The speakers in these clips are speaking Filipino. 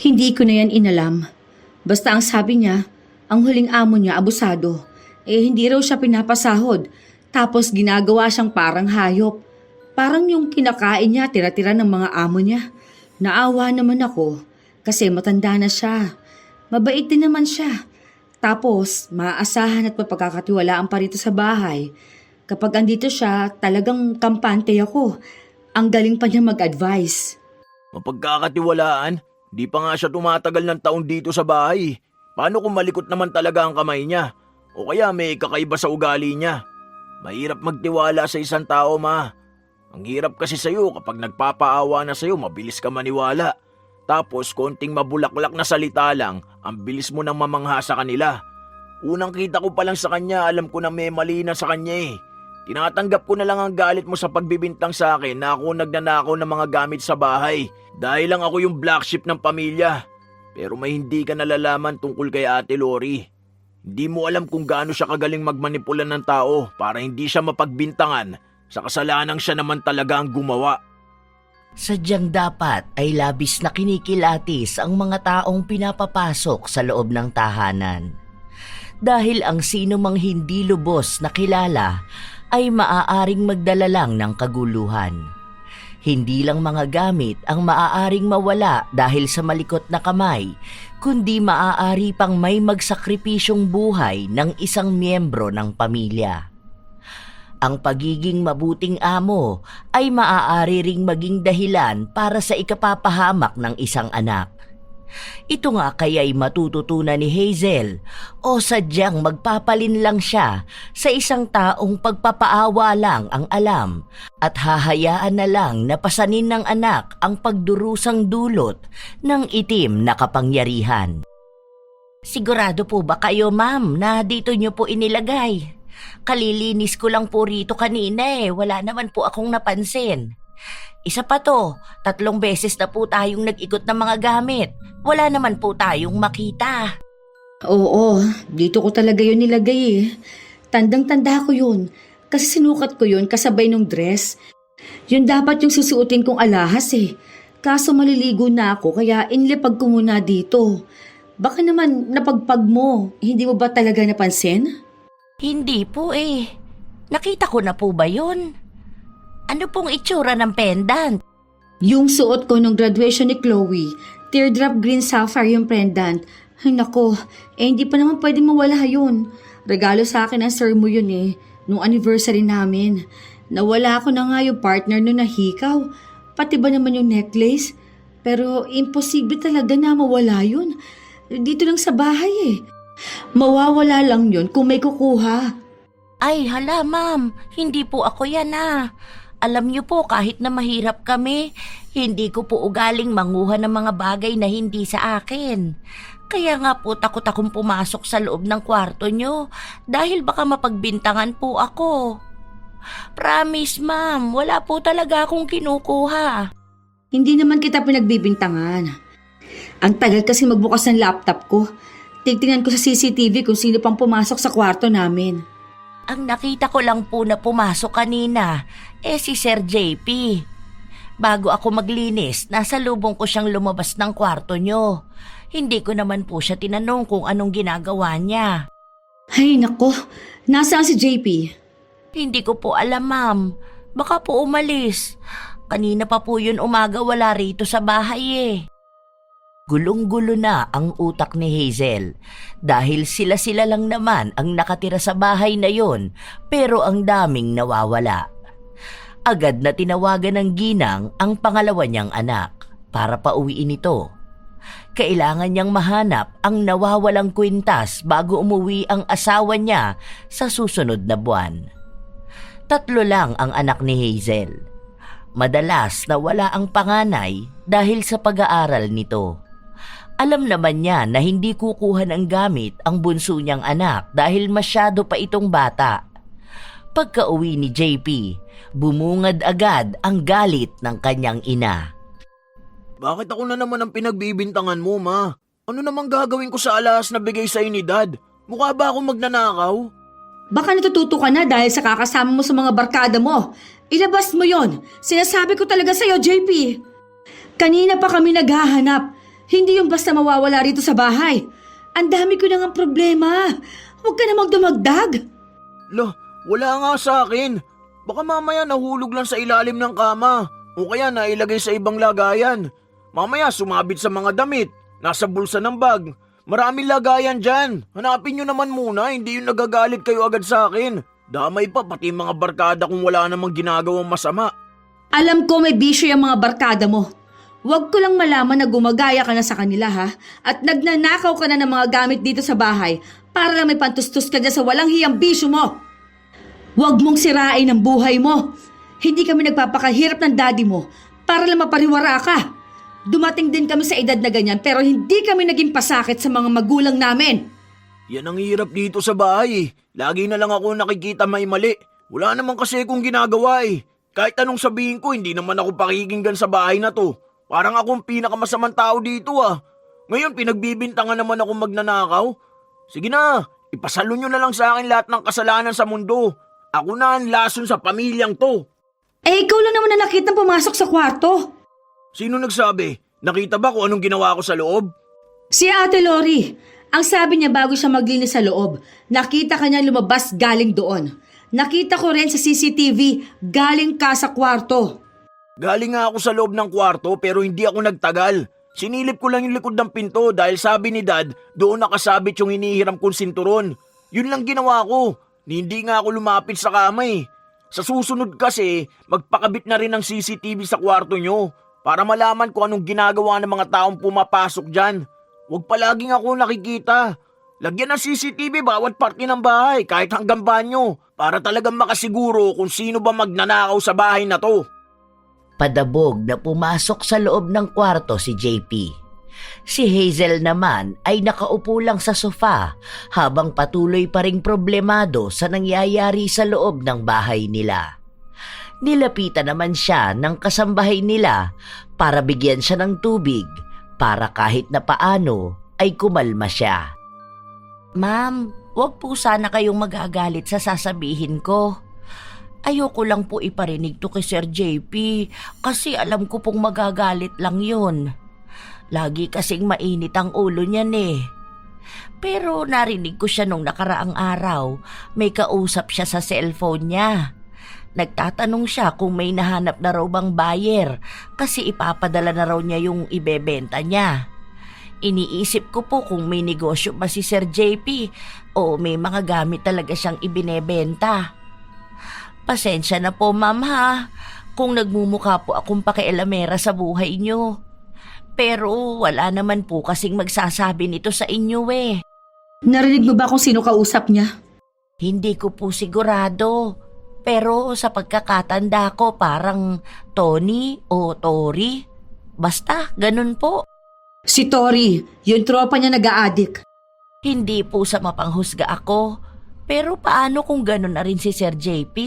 Hindi ko na yan inalam. Basta ang sabi niya, ang huling amo niya abusado. Hindi raw siya pinapasahod. Tapos ginagawa siyang parang hayop. Parang yung kinakain niya, tira-tira ng mga amo niya. Naawa naman ako kasi matanda na siya. Mabait din naman siya. Tapos, maaasahan at mapagkakatiwalaan pa rito sa bahay. Kapag andito siya, talagang kampante ako. Ang galing pa niya mag-advise. Mapagkakatiwalaan? Di pa nga siya tumatagal ng taon dito sa bahay. Paano kung malikot naman talaga ang kamay niya? O kaya may kakaiba sa ugali niya? Mahirap magtiwala sa isang tao, ma. Ang hirap kasi sa'yo kapag nagpapaawa na sa'yo, mabilis ka maniwala. Tapos konting mabulaklak na salita lang, ang bilis mo nang mamangha sa kanila. Unang kita ko pa lang sa kanya, alam ko na may mali na sa kanya eh. Tinatanggap ko na lang ang galit mo sa pagbibintang sa akin na ako nagnanakaw ng mga gamit sa bahay. Dahil lang ako yung black sheep ng pamilya. Pero may hindi ka nalalaman tungkol kay Ate Lori. Hindi mo alam kung gaano siya kagaling magmanipula ng tao para hindi siya mapagbintangan sa kasalanang siya naman talaga ang gumawa. Sadyang dapat ay labis na kinikilatis ang mga taong pinapapasok sa loob ng tahanan. Dahil ang sino mang hindi lubos na kilala ay maaaring magdala lang ng kaguluhan. Hindi lang mga gamit ang maaaring mawala dahil sa malikot na kamay, kundi maaari pang may magsakripisyong buhay ng isang miyembro ng pamilya. Ang pagiging mabuting amo ay maaari ring maging dahilan para sa ikapapahamak ng isang anak. Ito nga kaya'y matututunan ni Hazel o sadyang magpapalin lang siya sa isang taong pagpapaawa lang ang alam at hahayaan na lang na pasanin ng anak ang pagdurusang dulot ng itim na kapangyarihan. Sigurado po ba kayo, ma'am, na dito niyo po inilagay? Kalilinis ko lang po rito kanina wala naman po akong napansin. Isa pa to, 3 beses na po tayong nag-ikot ng mga gamit. Wala naman po tayong makita. Oo, dito ko talaga yun nilagay eh. Tandang-tanda ko yun. Kasi sinukat ko yun kasabay nung dress. Yun dapat yung susuotin kong alahas eh. Kaso maliligo na ako kaya inilipag ko muna dito. Baka naman napagpag mo, hindi mo ba talaga napansin? Hindi po eh. Nakita ko na po ba yun? Ano pong itsura ng pendant? Yung suot ko nung graduation ni Chloe, teardrop green sapphire yung pendant. Ay nako, hindi pa naman pwede mawala yun. Regalo sa akin ng sir mo yun eh, nung anniversary namin. Nawala ko na nga yung partner nung nahikaw. Pati ba naman yung necklace? Pero imposible talaga na mawala yun. Dito lang sa bahay eh. Mawawala lang yun kung may kukuha. Ay hala ma'am, hindi po ako yan Alam niyo po kahit na mahirap kami, hindi ko po ugaling manguha ng mga bagay na hindi sa akin. Kaya nga po takot akong pumasok sa loob ng kwarto niyo dahil baka mapagbintangan po ako. Promise ma'am, wala po talaga akong kinukuha. Hindi naman kita pinagbibintangan. Ang tagal kasi magbukas ng laptop ko. Tigtingnan ko sa CCTV kung sino pang pumasok sa kwarto namin. Ang nakita ko lang po na pumasok kanina, si Sir JP. Bago ako maglinis, nasa lubong ko siyang lumabas ng kwarto nyo. Hindi ko naman po siya tinanong kung anong ginagawa niya. Ay nako, nasaan si JP? Hindi ko po alam ma'am, baka po umalis. Kanina pa po yun umaga wala rito sa bahay Gulong-gulo na ang utak ni Hazel dahil sila-sila lang naman ang nakatira sa bahay na yon pero ang daming nawawala. Agad na tinawagan ng ginang ang pangalawa niyang anak para pauwiin ito. Kailangan niyang mahanap ang nawawalang kwintas bago umuwi ang asawa niya sa susunod na buwan. 3 lang ang anak ni Hazel. Madalas nawala ang panganay dahil sa pag-aaral nito. Alam naman niya na hindi kukuha ng gamit ang bunso niyang anak dahil masyado pa itong bata. Pagka-uwi ni JP, bumungad agad ang galit ng kanyang ina. Bakit ako na naman ang pinagbibintangan mo, ma? Ano namang gagawin ko sa alahas na bigay sa'yo ni Dad? Mukha ba akong magnanakaw? Baka natututo ka na dahil sa kakasama mo sa mga barkada mo. Ilabas mo yon. Sinasabi ko talaga sa'yo, JP. Kanina pa kami naghahanap. Hindi yung basta mawawala rito sa bahay. Ang dami ko na ngang problema. Huwag ka na magdumagdag. Lo, wala nga sa akin. Baka mamaya nahulog lang sa ilalim ng kama. O kaya nailagay sa ibang lagayan. Mamaya sumabit sa mga damit. Nasa bulsa ng bag. Maraming lagayan dyan. Hanapin nyo naman muna, hindi yung nagagalit kayo agad sa akin. Damay pa pati mga barkada kung wala namang ginagawang masama. Alam ko may bisyo yung mga barkada mo. Huwag ko lang malaman na gumagaya ka na sa kanila ha. At nagnanakaw ka na ng mga gamit dito sa bahay para lang may pantustos ka dyan sa walang hiyang bisyo mo. Huwag mong sirain ang buhay mo. Hindi kami nagpapakahirap ng daddy mo para lang mapariwara ka. Dumating din kami sa edad na ganyan pero hindi kami naging pasakit sa mga magulang namin. Yan ang hirap dito sa bahay. Lagi na lang ako nakikita may mali. Wala naman kasi akong ginagawa eh. Kahit anong sabihin ko, hindi naman ako pakikinggan sa bahay na to. Parang akong pinakamasamang tao dito ah. Ngayon pinagbibintangan naman ako magnanakaw. Sige na, ipasalo nyo na lang sa akin lahat ng kasalanan sa mundo. Ako na ang lason sa pamilyang to. Eh ikaw lang naman na nakitang pumasok sa kwarto. Sino nagsabi? Nakita ba kung anong ginawa ko sa loob? Si Ate Lori. Ang sabi niya bago siya maglinis sa loob, nakita ka niya lumabas galing doon. Nakita ko rin sa CCTV galing ka sa kwarto. Galing nga ako sa loob ng kwarto pero hindi ako nagtagal. Sinilip ko lang yung likod ng pinto dahil sabi ni Dad, doon nakasabit yung hinihiram kong sinturon. Yun lang ginawa ko. Hindi nga ako lumapit sa kama eh. Sa susunod kasi, magpakabit na rin ng CCTV sa kwarto nyo para malaman kung anong ginagawa ng mga taong pumapasok dyan. Huwag palaging ako nakikita. Lagyan ng CCTV bawat parte ng bahay kahit hanggang banyo para talagang makasiguro kung sino ba magnanakaw sa bahay na to. Padabog na pumasok sa loob ng kwarto si JP. Si Hazel naman ay nakaupo lang sa sofa habang patuloy pa ring problemado sa nangyayari sa loob ng bahay nila. Nilapitan naman siya ng kasambahay nila para bigyan siya ng tubig para kahit na paano ay kumalma siya. Ma'am, wag po sana kayong magagalit sa sasabihin ko. Ayoko lang po iparinig to kay Sir JP kasi alam ko pong magagalit lang yun. Lagi kasing mainit ang ulo niyan eh. Pero narinig ko siya nung nakaraang araw, may kausap siya sa cellphone niya. Nagtatanong siya kung may nahanap na raw bang buyer kasi ipapadala na raw niya yung ibebenta niya. Iniisip ko po kung may negosyo ba si Sir JP o may mga gamit talaga siyang ibinebenta. Pasensya na po ma'am ha, kung nagmumukha po akong pakialamera sa buhay niyo. Pero wala naman po kasing magsasabi nito sa inyo eh. Narinig mo ba kung sino kausap niya? Hindi ko po sigurado. Pero sa pagkakatanda ko parang Tony o Tori. Basta, ganun po. Si Tori, yung tropa niya nag-a-addict. Hindi po sa mapanghusga ako. Pero paano kung ganun na rin si Sir JP?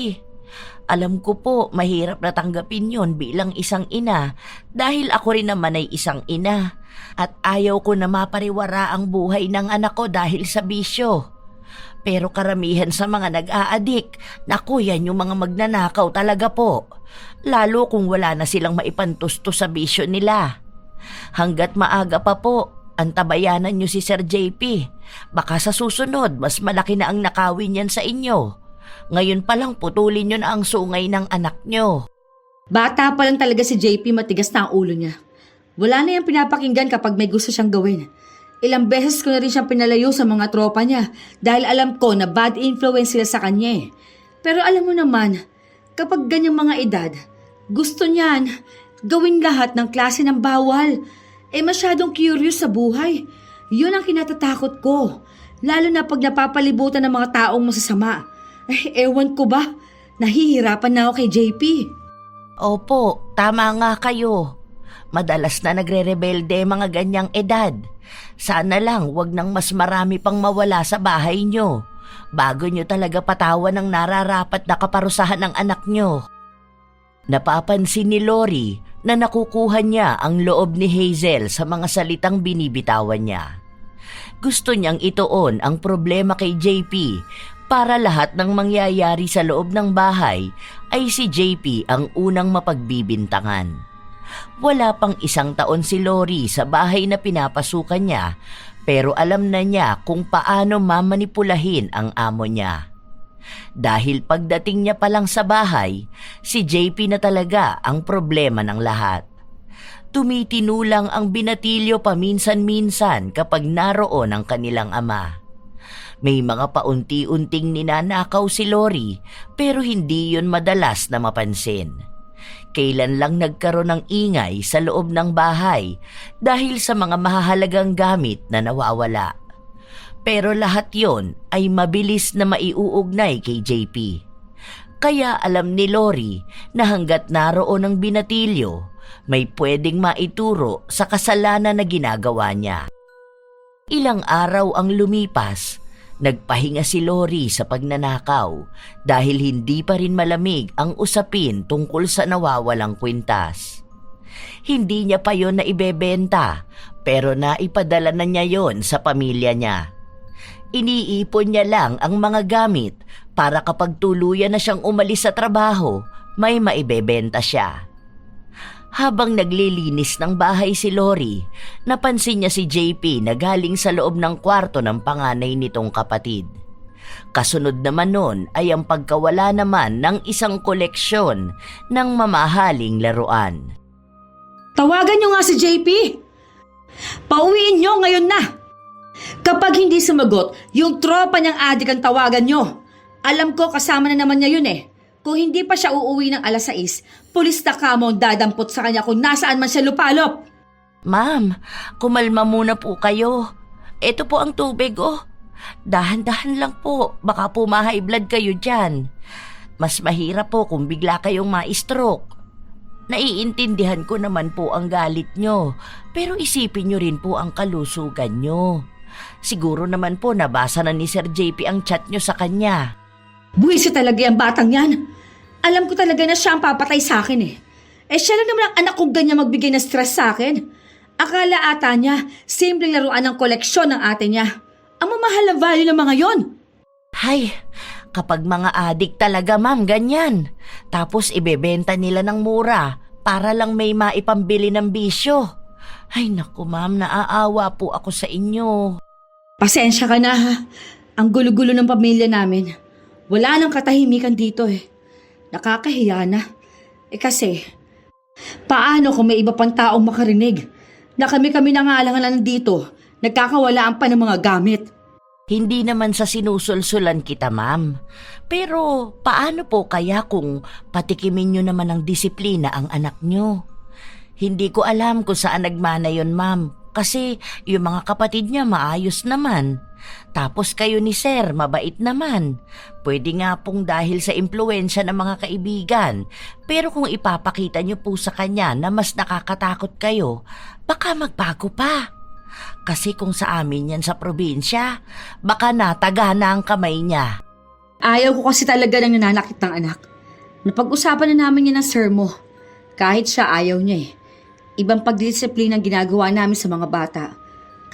Alam ko po, mahirap na tanggapin yon bilang isang ina dahil ako rin naman ay isang ina. At ayaw ko na mapariwara ang buhay ng anak ko dahil sa bisyo. Pero karamihan sa mga nag-aadik, naku yan yung mga magnanakaw talaga po. Lalo kung wala na silang maipantusto sa bisyo nila. Hanggat maaga pa po, antabayanan nyo si Sir JP. Baka sa susunod, mas malaki na ang nakawin yan sa inyo. Ngayon pa lang putulin nyo na ang sungay ng anak nyo. Bata pa lang talaga si JP, matigas na ang ulo niya. Wala na yung pinapakinggan kapag may gusto siyang gawin. Ilang beses ko na rin siyang pinalayo sa mga tropa niya dahil alam ko na bad influence sila sa kanya eh. Pero alam mo naman, kapag ganyang mga edad, gusto niyan gawin lahat ng klase ng bawal. Eh masyadong curious sa buhay. Yun ang kinatatakot ko. Lalo na pag napapalibutan ng mga taong masasama. Eh ewan ko ba, nahihirapan na ako kay JP. Opo, tama nga kayo. Madalas na nagre-rebelde mga ganyang edad. Sana lang wag nang mas marami pang mawala sa bahay nyo bago nyo talaga patawan ng nararapat na kaparusahan ng anak nyo. Napapansin ni Lori na nakukuha niya ang loob ni Hazel sa mga salitang binibitawan niya. Gusto niyang ituon ang problema kay JP para lahat ng mangyayari sa loob ng bahay ay si JP ang unang mapagbibintangan. Wala pang 1 taon si Lori sa bahay na pinapasukan niya, pero alam na niya kung paano mamanipulahin ang amo niya. Dahil pagdating niya pa lang sa bahay, si JP na talaga ang problema ng lahat. Tumitinulang ang binatilyo paminsan-minsan kapag naroon ang kanilang ama. May mga paunti-unting ninanakaw si Lori, pero hindi yun madalas na mapansin. Kailan lang nagkaroon ng ingay sa loob ng bahay dahil sa mga mahahalagang gamit na nawawala. Pero lahat yon ay mabilis na maiuugnay kay JP. Kaya alam ni Lori na hanggat naroon ang binatilyo, may pwedeng maituro sa kasalanan na ginagawa niya. Ilang araw ang lumipas, nagpahinga si Lori sa pagnanakaw dahil hindi pa rin malamig ang usapin tungkol sa nawawalang kwintas. Hindi niya pa yon na ibebenta, pero naipadala na niya yon sa pamilya niya. Iniipon niya lang ang mga gamit para kapag tuluyan na siyang umalis sa trabaho, may maibebenta siya. Habang naglilinis ng bahay si Lori, napansin niya si JP na galing sa loob ng kwarto ng panganay nitong kapatid. Kasunod naman nun ay ang pagkawala naman ng isang koleksyon ng mamahaling laruan. Tawagan niyo nga si JP! Pauwiin niyo ngayon na! Kapag hindi sumagot, yung tropa niyang adik ang tawagan niyo. Alam ko kasama na naman niya yun eh. Kung hindi pa siya uuwi ng 6:00, pulis na kamo ang dadampot sa kanya kung nasaan man siya lupalop. Ma'am, kumalma muna po kayo. Ito po ang tubig oh. Dahan-dahan lang po, baka po ma-high blood kayo dyan. Mas mahirap po kung bigla kayong ma-stroke. Naiintindihan ko naman po ang galit nyo, pero isipin nyo rin po ang kalusugan nyo. Siguro naman po nabasa na ni Sir JP ang chat nyo sa kanya. Buwisi talaga yung batang yan. Alam ko talaga na siya ang papatay sa akin eh. Siya lang naman ang anak kong ganyan magbigay ng stress sa akin. Akala ata niya, simpleng laruan ng koleksyon ng ate niya. Ang mamahal na value ng mga yon. Hay, kapag mga adik talaga ma'am, ganyan. Tapos ibebenta nila ng mura para lang may maipambili ng bisyo. Ay naku ma'am, naaawa po ako sa inyo. Pasensya ka na ha. Ang gulo-gulo ng pamilya namin. Wala nang katahimikan dito eh. Nakakahiya na. Kasi, paano kung may iba pang taong makarinig na kami-kami na nga lang nandito, nagkakawalaan pa ng mga gamit? Hindi naman sa sinusulsulan kita ma'am. Pero paano po kaya kung patikimin nyo naman ng disiplina ang anak nyo? Hindi ko alam kung saan nagmana yon ma'am. Kasi yung mga kapatid niya maayos naman. Tapos kayo ni Sir, mabait naman. Pwede nga pong dahil sa impluensya ng mga kaibigan. Pero kung ipapakita niyo po sa kanya na mas nakakatakot kayo, baka magbago pa. Kasi kung sa amin yan sa probinsya, baka nataga na ang kamay niya. Ayaw ko kasi talaga ng nananakit ng anak. Napag-usapan na namin yan ng sir mo. Kahit siya ayaw niya eh. Ibang pagdisiplina ang ginagawa namin sa mga bata.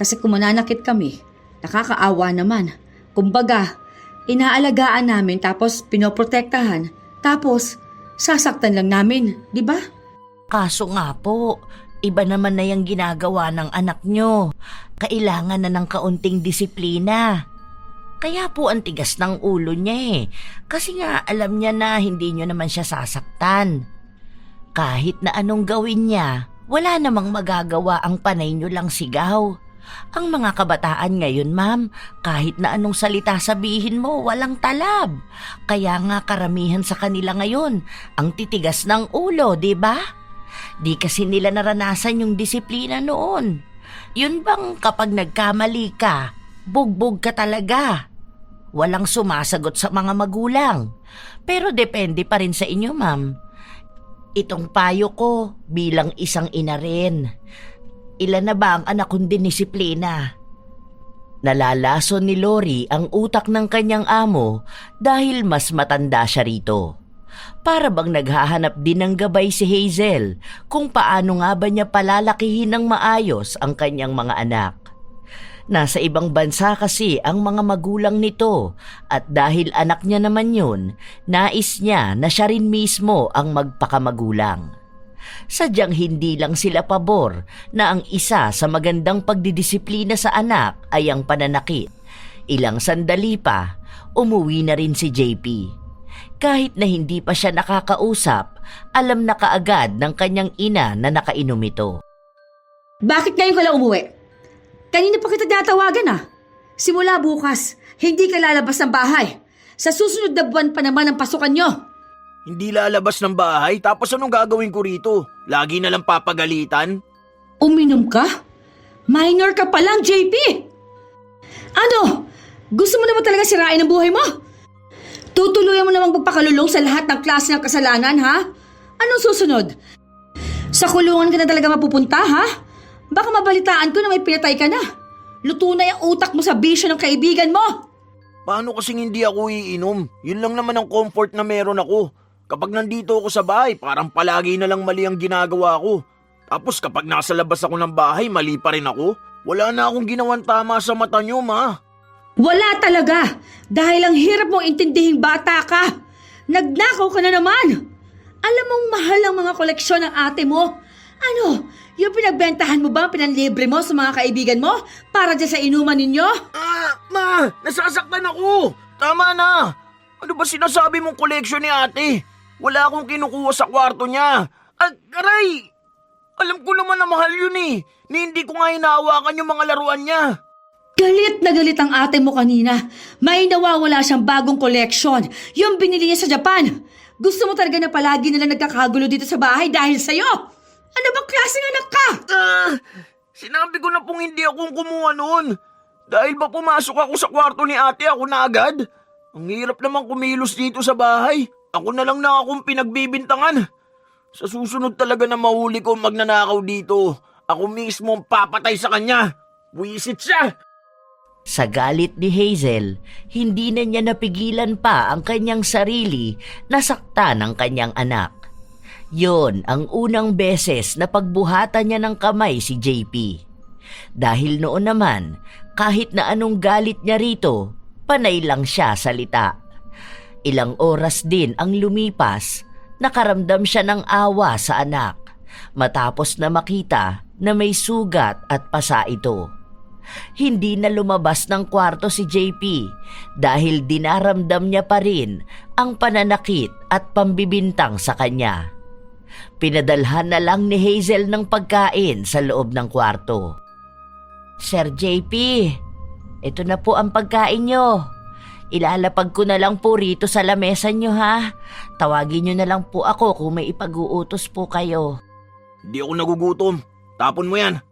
Kasi kung mananakit kami, nakakaawa naman. Kumbaga, inaalagaan namin tapos pinoprotektahan. Tapos, sasaktan lang namin, di ba? Kaso nga po, iba naman na yung ginagawa ng anak nyo. Kailangan na ng kaunting disiplina. Kaya po ang tigas ng ulo niya eh. Kasi nga alam niya na hindi nyo naman siya sasaktan. Kahit na anong gawin niya, wala namang magagawa ang panay nyo lang sigaw. Ang mga kabataan ngayon, ma'am, kahit na anong salita sabihin mo, walang talab. Kaya nga karamihan sa kanila ngayon, ang titigas ng ulo, di ba? Di kasi nila naranasan yung disiplina noon. Yun bang kapag nagkamali ka, bugbog ka talaga? Walang sumasagot sa mga magulang. Pero depende pa rin sa inyo, ma'am. Itong payo ko bilang isang ina rin. Ilan na ba ang anak kong dinisiplina? Nalalason ni Lori ang utak ng kanyang amo dahil mas matanda siya rito. Para bang naghahanap din ng gabay si Hazel kung paano nga ba niya palalakihin ng maayos ang kanyang mga anak. Nasa ibang bansa kasi ang mga magulang nito at dahil anak niya naman yun, nais niya na siya rin mismo ang magpakamagulang. Sadyang hindi lang sila pabor na ang isa sa magandang pagdidisiplina sa anak ay ang pananakit. Ilang sandali pa, umuwi na rin si JP. Kahit na hindi pa siya nakakausap, alam na kaagad ng kanyang ina na nakainom ito. Bakit ngayon ka lang umuwi? Kanina pa kita tinatawagan. Simula bukas, hindi ka lalabas ng bahay. Sa susunod na buwan pa naman ang pasukan nyo. Hindi lalabas ng bahay, tapos anong gagawin ko rito? Lagi na lang papagalitan? Uminom ka? Minor ka pa lang, JP! Ano? Gusto mo naman talaga sirain ang buhay mo? Tutuluyan mo namang magpakalulong sa lahat ng klase ng kasalanan, ha? Anong susunod? Sa kulungan ka na talaga mapupunta, ha? Baka mabalitaan ko na may pinatay ka na. Luto na yung utak mo sa bisyo ng kaibigan mo. Paano kasing hindi ako iinom? Yun lang naman ang comfort na meron ako. Kapag nandito ako sa bahay, parang palagi na lang mali ang ginagawa ko. Tapos kapag nasa labas ako ng bahay, mali pa rin ako. Wala na akong ginawang tama sa mata nyo, ma. Wala talaga! Dahil ang hirap mong intindihing bata ka! Nagnakaw ka na naman! Alam mong mahal ang mga koleksyon ng ate mo? Ano? Yung pinagbentahan mo ba ang pinanlibre mo sa mga kaibigan mo para dyan sa inuman ninyo? Ma! Nasasaktan ako! Tama na! Ano ba sinasabi mong koleksyon ni ate? Wala akong kinukuha sa kwarto niya. Aray! Alam ko naman na mahal yun eh. Ni hindi ko nga hinahawakan yung mga laruan niya. Galit na galit ang ate mo kanina. May nawawala siyang bagong koleksyon. Yung binili niya sa Japan. Gusto mo talaga na palagi nalang nagkakagulo dito sa bahay dahil sa'yo? Ano bang klaseng anak ka? Sinabi ko na pong hindi akong kumuha noon. Dahil ba pumasok ako sa kwarto ni ate, ako na agad? Ang hirap naman kumilos dito sa bahay. Ako na lang akong pinagbibintangan. Sa susunod talaga na mahuli ko magnanakaw dito, ako mismo ang papatay sa kanya. Buwisit siya! Sa galit ni Hazel, hindi na niya napigilan pa ang kanyang sarili na saktan ng kanyang anak. Yon ang unang beses na pagbuhatan niya ng kamay si JP. Dahil noon naman, kahit na anong galit niya rito, panay lang siya salita. Ilang oras din ang lumipas, nakaramdam siya ng awa sa anak matapos na makita na may sugat at pasa ito. Hindi na lumabas ng kwarto si JP dahil dinaramdam niya pa rin ang pananakit at pambibintang sa kanya. Pinadalhan na lang ni Hazel ng pagkain sa loob ng kwarto. Sir JP, ito na po ang pagkain nyo. Ilalapag ko na lang po rito sa lamesa nyo ha. Tawagin nyo na lang po ako kung may ipag-uutos po kayo. Hindi ako nagugutom. Tapon mo yan.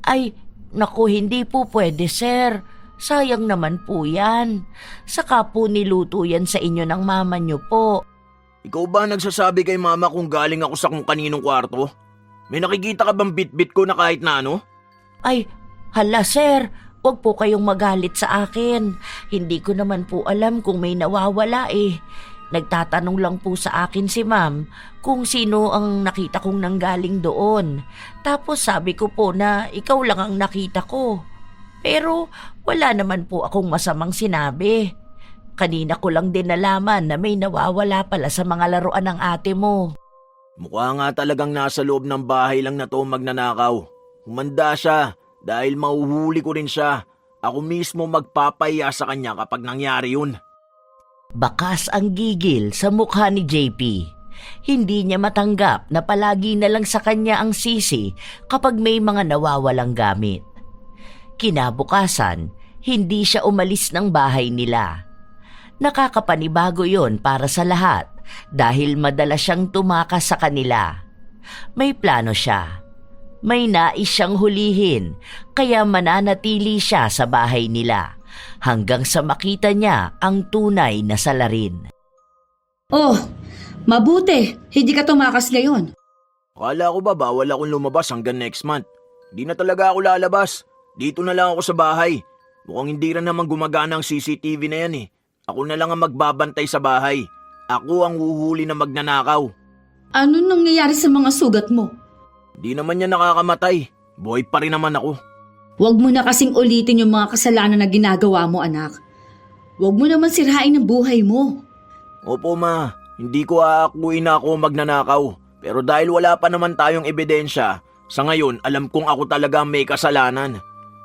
Ay, naku, hindi po pwede sir. Sayang naman po yan. Saka po niluto yan sa inyo ng mama nyo po. Ikaw ba nagsasabi kay mama kung galing ako sa kung kaninong kwarto? May nakikita ka bang bit-bit ko na kahit na ano? Ay, hala sir. Huwag po kayong magalit sa akin. Hindi ko naman po alam kung may nawawala eh. Nagtatanong lang po sa akin si ma'am kung sino ang nakita kong nanggaling doon. Tapos sabi ko po na ikaw lang ang nakita ko. Pero wala naman po akong masamang sinabi. Kanina ko lang din nalaman na may nawawala pala sa mga laruan ng ate mo. Mukha nga talagang nasa loob ng bahay lang na to magnanakaw. Humanda siya. Dahil mahuhuli ko rin siya, ako mismo magpapahiya sa kanya kapag nangyari yun. Bakas ang gigil sa mukha ni JP. Hindi niya matanggap na palagi na lang sa kanya ang sisi kapag may mga nawawalang gamit. Kinabukasan, hindi siya umalis ng bahay nila. Nakakapanibago yon para sa lahat dahil madalas siyang tumakas sa kanila. May plano siya. May nais siyang hulihin, kaya mananatili siya sa bahay nila hanggang sa makita niya ang tunay na salarin. Oh, mabuti. Hindi ka tumakas ngayon. Akala ko ba bawal akong lumabas hanggang next month? Di na talaga ako lalabas. Dito na lang ako sa bahay. Mukhang hindi rin naman gumagana ang CCTV na yan eh. Ako na lang ang magbabantay sa bahay. Ako ang huhuli na magnanakaw. Ano nangyayari sa mga sugat mo? Di naman niya nakakamatay. Buhay pa rin naman ako. Huwag mo na kasing ulitin yung mga kasalanan na ginagawa mo, anak. Huwag mo naman sirain ang buhay mo. Opo ma, hindi ko aakuin na ako magnanakaw. Pero dahil wala pa naman tayong ebidensya, sa ngayon alam kong ako talaga ang may kasalanan.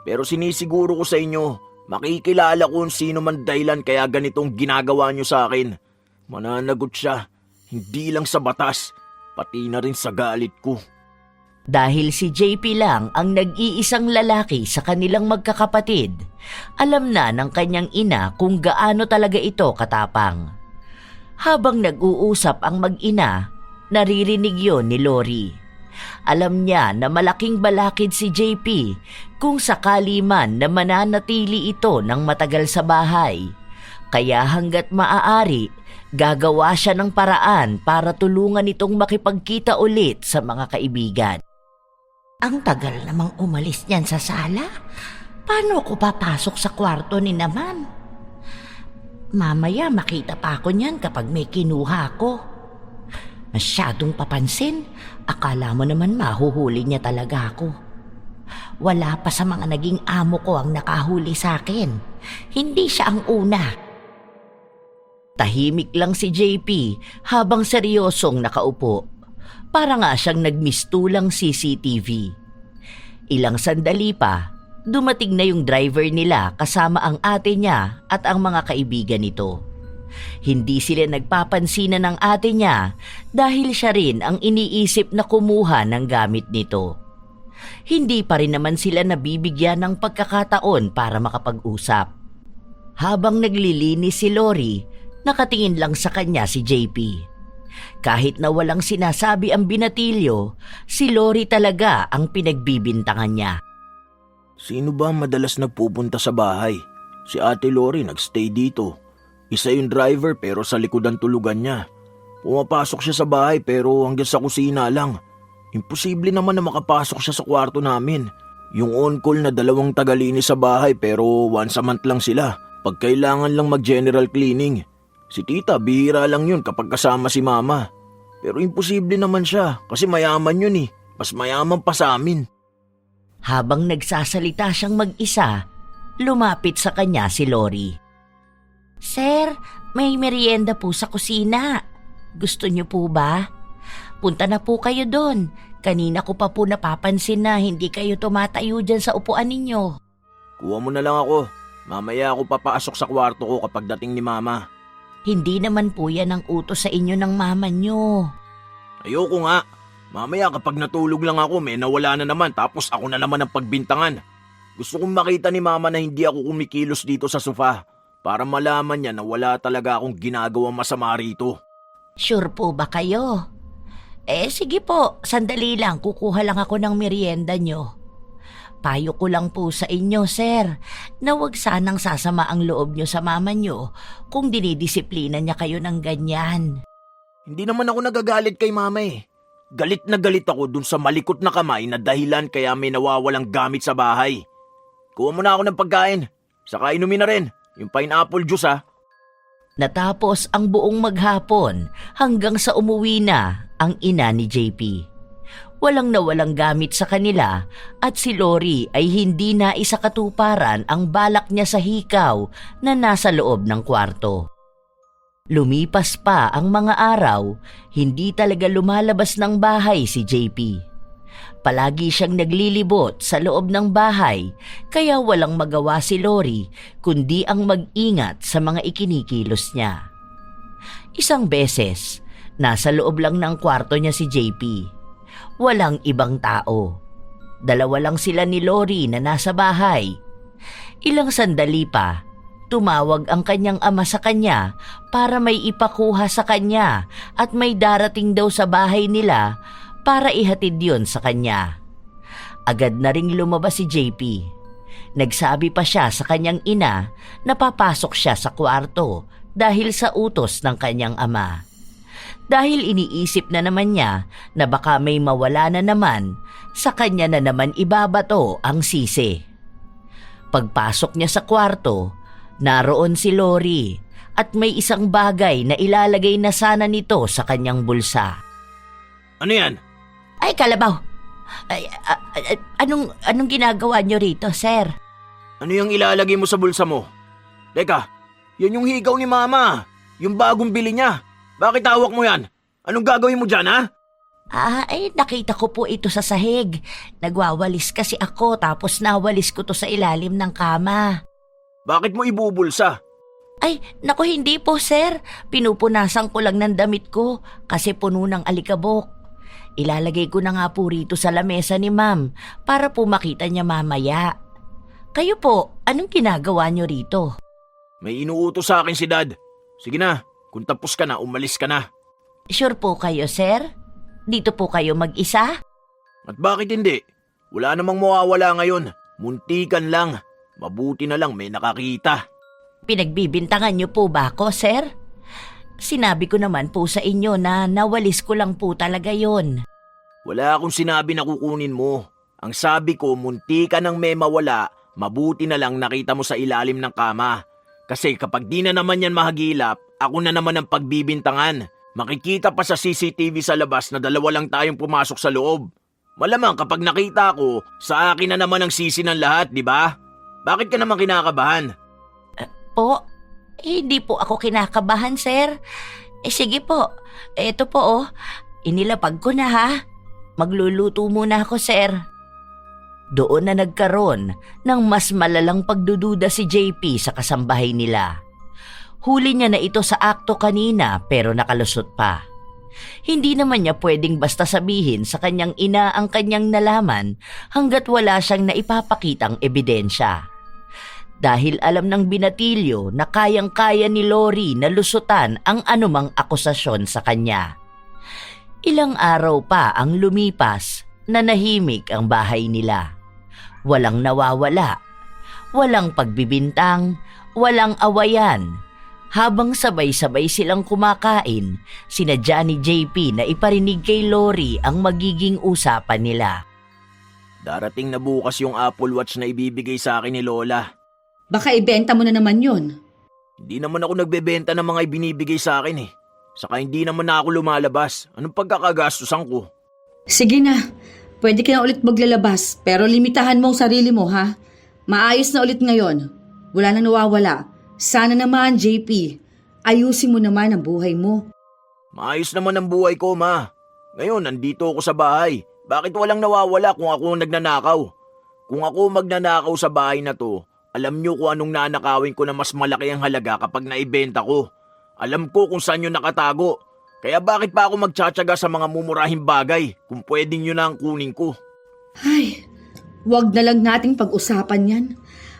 Pero sinisiguro ko sa inyo, makikilala ko kung sino man dahilan kaya ganitong ginagawa nyo sa akin. Mananagot siya, hindi lang sa batas, pati na rin sa galit ko. Dahil si JP lang ang nag-iisang lalaki sa kanilang magkakapatid, alam na ng kanyang ina kung gaano talaga ito katapang. Habang nag-uusap ang mag-ina, naririnig yon ni Lori. Alam niya na malaking balakid si JP kung sakali man na mananatili ito ng matagal sa bahay. Kaya hanggat maaari, gagawa siya ng paraan para tulungan itong makipagkita ulit sa mga kaibigan. Ang tagal namang umalis niyan sa sala. Paano ko papasok sa kwarto ni naman? Mamaya makita pa ako niyan kapag may kinuha ko. Masyadong papansin. Akala mo naman mahuhuli niya talaga ako. Wala pa sa mga naging amo ko ang nakahuli sa akin. Hindi siya ang una. Tahimik lang si JP habang seryosong nakaupo. Para nga siyang nagmistulang CCTV. Ilang sandali pa, dumating na yung driver nila kasama ang ate niya at ang mga kaibigan nito. Hindi sila nagpapansinan ng ate niya dahil siya rin ang iniisip na kumuha ng gamit nito. Hindi pa rin naman sila nabibigyan ng pagkakataon para makapag-usap. Habang naglilinis si Lori, nakatingin lang sa kanya si JP. Kahit na walang sinasabi ang binatilyo, si Lori talaga ang pinagbibintangan niya. Sino ba madalas nagpupunta sa bahay? Si Ate Lori nagstay dito. Isa yung driver pero sa likod ang tulugan niya. Pumapasok siya sa bahay pero hanggang sa kusina lang. Imposible naman na makapasok siya sa kwarto namin. Yung on-call na 2 tagalinis sa bahay pero once a month lang sila. Pag kailangan lang mag-general cleaning. Si tita, bihira lang yun kapag kasama si mama. Pero imposible naman siya kasi mayaman yun eh. Mas mayaman pa sa amin. Habang nagsasalita siyang mag-isa, lumapit sa kanya si Lori. Sir, may merienda po sa kusina. Gusto niyo po ba? Punta na po kayo doon. Kanina ko pa po napapansin na hindi kayo tumatayo dyan sa upuan ninyo. Kuha mo na lang ako. Mamaya ako papasok sa kwarto ko kapag dating ni mama. Hindi naman po yan ang utos sa inyo ng mama nyo. Ayoko nga. Mamaya kapag natulog lang ako, may nawala na naman tapos ako na naman ang pagbintangan. Gusto kong makita ni mama na hindi ako kumikilos dito sa sofa para malaman niya na wala talaga akong ginagawang masama rito. Sure po ba kayo? Sige po, sandali lang, kukuha lang ako ng merienda nyo. Payo ko lang po sa inyo, sir, na huwag sanang sasama ang loob nyo sa mama nyo kung dinidisiplina niya kayo ng ganyan. Hindi naman ako nagagalit kay mama eh. Galit na galit ako dun sa malikot na kamay na dahilan kaya may nawawalang gamit sa bahay. Kuha mo na ako ng pagkain. Saka inumin na rin. Yung pineapple juice ha. Natapos ang buong maghapon hanggang sa umuwi na ang ina ni JP. Walang nawalang gamit sa kanila at si Lori ay hindi na isakatuparan ang balak niya sa hikaw na nasa loob ng kwarto. Lumipas pa ang mga araw, hindi talaga lumalabas ng bahay si JP. Palagi siyang naglilibot sa loob ng bahay kaya walang magawa si Lori kundi ang mag-ingat sa mga ikinikilos niya. Isang beses, nasa loob lang ng kwarto niya si JP. Walang ibang tao. 2 lang sila ni Lori na nasa bahay. Ilang sandali pa, tumawag ang kanyang ama sa kanya para may ipakuha sa kanya at may darating daw sa bahay nila para ihatid yon sa kanya. Agad na ring lumabas si JP. Nagsabi pa siya sa kanyang ina na papasok siya sa kwarto dahil sa utos ng kanyang ama. Dahil iniisip na naman niya na baka may mawala na naman, sa kanya na naman ibabato ang sisi. Pagpasok niya sa kwarto, naroon si Lori at may isang bagay na ilalagay na sana nito sa kanyang bulsa. Ano yan? Ay, kalabaw! Anong ginagawa niyo rito, sir? Ano yung ilalagay mo sa bulsa mo? Teka, yan yung higaw ni mama. Yung bagong bili niya. Bakit hawak mo yan? Anong gagawin mo dyan, ha? Nakita ko po ito sa sahig. Nagwawalis kasi ako tapos nawalis ko to sa ilalim ng kama. Bakit mo ibubulsa? Naku hindi po sir. Pinupunasan ko lang ng damit ko kasi puno ng alikabok. Ilalagay ko na nga po rito sa lamesa ni ma'am para po makita niya mamaya. Kayo po, anong ginagawa niyo rito? May inuutos sa akin si Dad. Sige na, kung tapos ka na, umalis ka na. Sure po kayo sir? Dito po kayo mag-isa? At bakit hindi? Wala namang mawawala ngayon. Muntikan lang. Mabuti na lang may nakakita. Pinagbibintangan niyo po ba ako, sir? Sinabi ko naman po sa inyo na nawalis ko lang po talaga yon. Wala akong sinabi na kukunin mo. Ang sabi ko, muntikan nang may mawala, mabuti na lang nakita mo sa ilalim ng kama. Kasi kapag di na naman yan mahagilap, ako na naman ang pagbibintangan. Makikita pa sa CCTV sa labas na dalawa lang tayong pumasok sa loob. Malamang kapag nakita ko, sa akin na naman ang sisi ng lahat, di ba? Bakit ka naman kinakabahan? Hindi po ako kinakabahan, sir. Sige po, eto po inilapag ko na ha. Magluluto muna ako, sir. Doon na nagkaroon ng mas malalang pagdududa si JP sa kasambahay nila. Huli niya na ito sa akto kanina pero nakalusot pa. Hindi naman niya pwedeng basta sabihin sa kanyang ina ang kanyang nalaman hanggat wala siyang naipapakitang ebidensya. Dahil alam ng binatilyo na kayang-kaya ni Lori na lusutan ang anumang akusasyon sa kanya. Ilang araw pa ang lumipas na nahimik ang bahay nila. Walang nawawala, walang pagbibintang, walang awayan. Habang sabay-sabay silang kumakain, sinadya ni JP na iparinig kay Lori ang magiging usapan nila. Darating na bukas yung Apple Watch na ibibigay sa akin ni Lola. Baka ibenta mo na naman yun. Hindi naman ako nagbebenta ng mga ibinibigay sa akin eh. Saka hindi naman na ako lumalabas. Anong pagkakagastusan ko? Sige na, pwede ka na ulit maglalabas pero limitahan mo ang sarili mo ha. Maayos na ulit ngayon. Wala nang nawawala. Sana naman JP, ayusin mo naman ang buhay mo. Maayos naman ang buhay ko, ma. Ngayon, nandito ako sa bahay. Bakit walang nawawala kung ako ang nagnanakaw? Kung ako magnanakaw sa bahay na to, alam nyo kung anong nanakawin ko na mas malaki ang halaga kapag naibenta ko. Alam ko kung saan yun nakatago. Kaya bakit pa ako magtsatsaga sa mga mumurahing bagay kung pwedeng yun na ang kunin ko? Ay, wag na lang nating pag-usapan yan.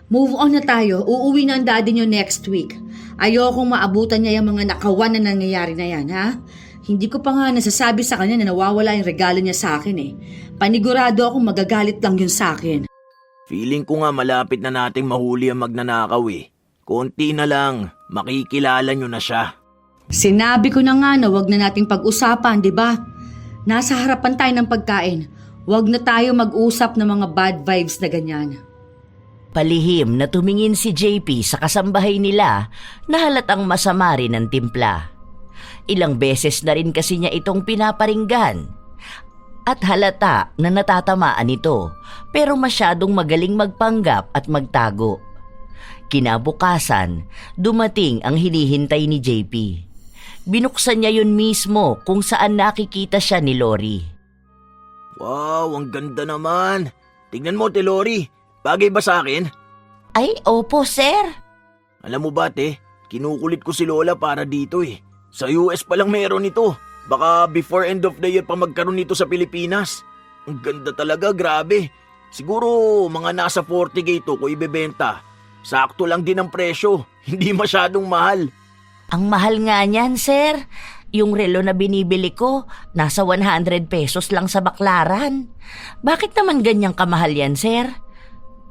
Move on na tayo. Uuwi na ang daddy nyo next week. Ayokong maabutan niya yung mga nakawan na nangyayari na yan, ha? Hindi ko pa nga nasasabi sa kanya na nawawala yung regalo niya sa akin eh. Panigurado akong magagalit lang yun sa akin. Feeling ko nga malapit na nating mahuli ang magnanakaw eh. Konti na lang, makikilala nyo na siya. Sinabi ko na nga na wag na nating pag-usapan, di ba? Nasa harapan tayo ng pagkain. Wag na tayo mag-usap ng mga bad vibes na ganyan. Palihim na tumingin si JP sa kasambahay nila na halatang masama rin ang timpla. Ilang beses na rin kasi niya itong pinaparinggan. At halata na natatamaan ito pero masyadong magaling magpanggap at magtago. Kinabukasan, dumating ang hinihintay ni JP. Binuksan niya yun mismo kung saan nakikita siya ni Lori. Wow, ang ganda naman. Tignan mo, Lori. Bagay ba sa akin? Ay, opo, sir. Alam mo ba, kinukulit ko si Lola para dito eh. Sa US pa lang meron ito. Baka before end of the year pa magkaroon nito sa Pilipinas. Ang ganda talaga, grabe. Siguro mga nasa 40K to ko ibebenta. Sakto lang din ang presyo. Hindi masyadong mahal. Ang mahal nga niyan, sir. Yung relo na binibili ko, nasa 100 pesos lang sa Baklaran. Bakit naman ganyang kamahal yan, sir?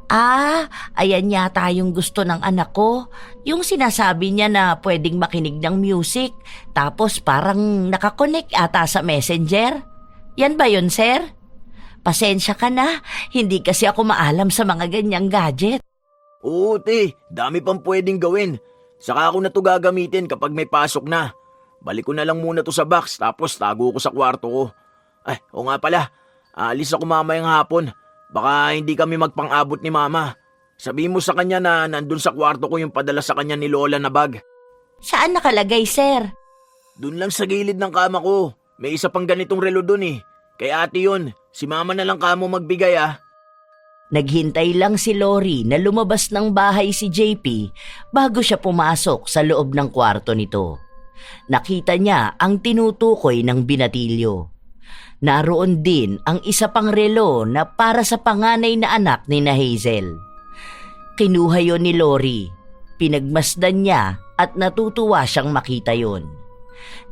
Ayan yata yung gusto ng anak ko. Yung sinasabi niya na pwedeng makinig ng music, tapos parang nakakonect ata sa messenger. Yan ba yun, sir? Pasensya ka na, hindi kasi ako maalam sa mga ganyang gadget. Oo, dami pang pwedeng gawin. Saka ako na to gagamitin kapag may pasok na. Balik ko na lang muna to sa box, tapos tago ko sa kwarto ko. Ay, o nga pala, aalis ako mamayang hapon. Baka hindi kami magpang-abot ni Mama. Sabihin mo sa kanya na nandun sa kwarto ko yung padala sa kanya ni Lola na bag. Saan nakalagay, sir? Dun lang sa gilid ng kama ko. May isa pang ganitong relo dun eh. Kay ate yun, si mama na lang kamo magbigay ah. Naghintay lang si Lori na lumabas ng bahay si JP bago siya pumasok sa loob ng kwarto nito. Nakita niya ang tinutukoy ng binatilyo. Naroon din ang isa pang relo na para sa panganay na anak ni na Hazel. Kinuha yon ni Lori, pinagmasdan niya at natutuwa siyang makita yon.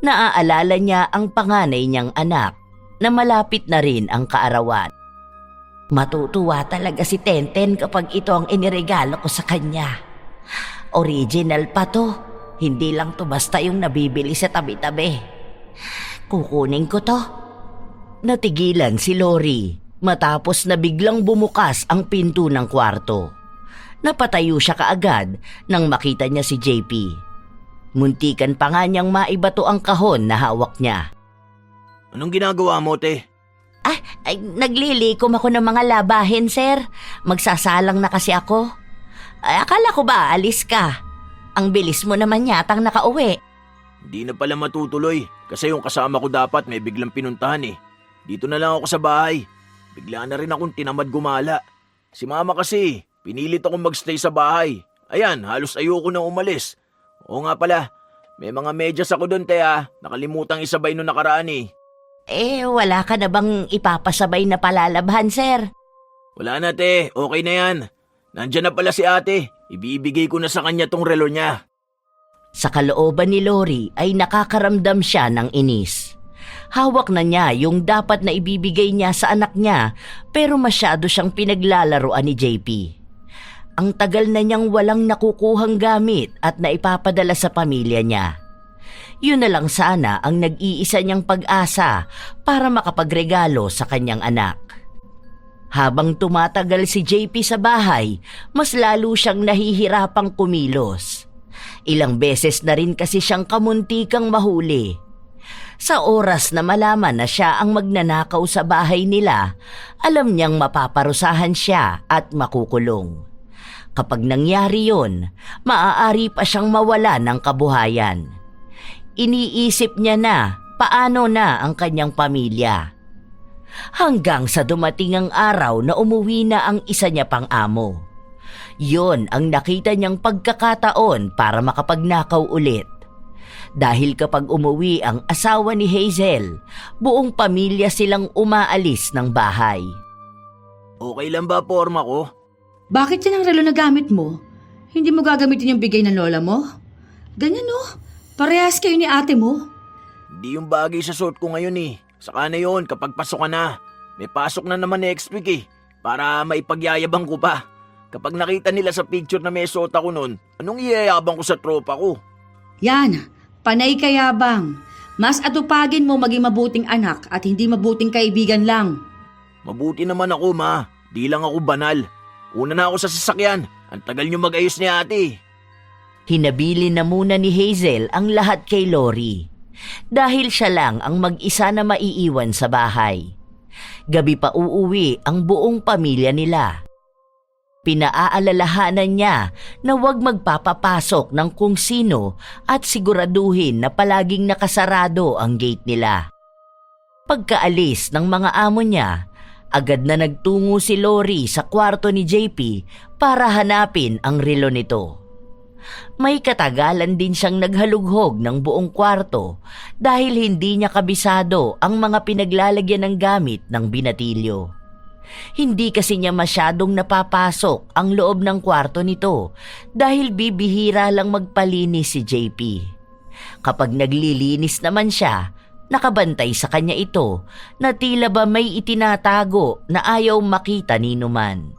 Naaalala niya ang panganay niyang anak na malapit na rin ang kaarawan. Matutuwa talaga si Tenten kapag ito ang iniregalo ko sa kanya. Original pa to. Hindi lang to basta yung nabibili sa tabi-tabi. Kukunin ko to. Natigilan si Lori matapos na biglang bumukas ang pinto ng kwarto. Napatayo siya kaagad nang makita niya si JP. Muntikan pa nga niyang maibato ang kahon na hawak niya. Anong ginagawa mo, te? Ay, naglilikom ako ng mga labahin, sir. Magsasalang na kasi ako. Ay, akala ko ba alis ka? Ang bilis mo naman yatang nakauwi. Hindi na pala matutuloy kasi yung kasama ko dapat may biglang pinuntahan eh. Dito na lang ako sa bahay. Bigla na rin akong tinamad gumala. Si mama kasi, pinilit akong magstay sa bahay. Ayan, halos ayoko na umalis. Oo nga pala, may mga medyas ako doon, te ah. Nakalimutang isabay nung nakaraan eh. Wala ka na bang ipapasabay na palalabhan, sir? Wala na, te. Okay na yan. Nandyan na pala si ate. Ibibigay ko na sa kanya tong relo niya. Sa kalooban ni Lori ay nakakaramdam siya ng inis. Hawak na niya yung dapat na ibibigay niya sa anak niya pero masyado siyang pinaglalaroan ni JP. Ang tagal na niyang walang nakukuhang gamit at naipapadala sa pamilya niya. Yun na lang sana ang nag-iisa niyang pag-asa para makapagregalo sa kanyang anak. Habang tumatagal si JP sa bahay, mas lalo siyang nahihirapang kumilos. Ilang beses na rin kasi siyang kamuntikang mahuli. Sa oras na malaman na siya ang magnanakaw sa bahay nila, alam niyang mapaparusahan siya at makukulong. Kapag nangyari yon, maaari pa siyang mawala ng kabuhayan. Iniisip niya na paano na ang kanyang pamilya. Hanggang sa dumating ang araw na umuwi na ang isa niya pang amo. Yon ang nakita niyang pagkakataon para makapagnakaw ulit. Dahil kapag umuwi ang asawa ni Hazel, buong pamilya silang umaalis ng bahay. Okay lang ba porma ko? Bakit yan ang relo na gamit mo? Hindi mo gagamitin yung bigay ng lola mo? Ganyan no? Parehas kayo ni ate mo. Hindi yung bagay sa suot ko ngayon eh. Saka na yun kapag pasok ka na. May pasok na naman next week eh. Para maipagyayabang ko pa. Kapag nakita nila sa picture na may suot ako nun, anong iyayabang ko sa tropa ko? Yan, panay kayabang. Mas atupagin mo maging mabuting anak at hindi mabuting kaibigan lang. Mabuti naman ako ma. Di lang ako banal. Una na ako sa sasakyan. Ang tagal nyo mag-ayos ni ate. Hinabili na muna ni Hazel ang lahat kay Lori. Dahil siya lang ang mag-isa na maiiwan sa bahay. Gabi pa uuwi ang buong pamilya nila. Pinaaalalahanan niya na huwag magpapapasok ng kung sino at siguraduhin na palaging nakasarado ang gate nila. Pagkaalis ng mga amo niya, agad na nagtungo si Lori sa kwarto ni JP para hanapin ang relo nito. May katagalan din siyang naghalughog ng buong kwarto dahil hindi niya kabisado ang mga pinaglalagyan ng gamit ng binatilyo. Hindi kasi niya masyadong napapasok ang loob ng kwarto nito dahil bibihira lang magpalinis si JP. Kapag naglilinis naman siya, nakabantay sa kanya ito na tila ba may itinatago na ayaw makita ni numan.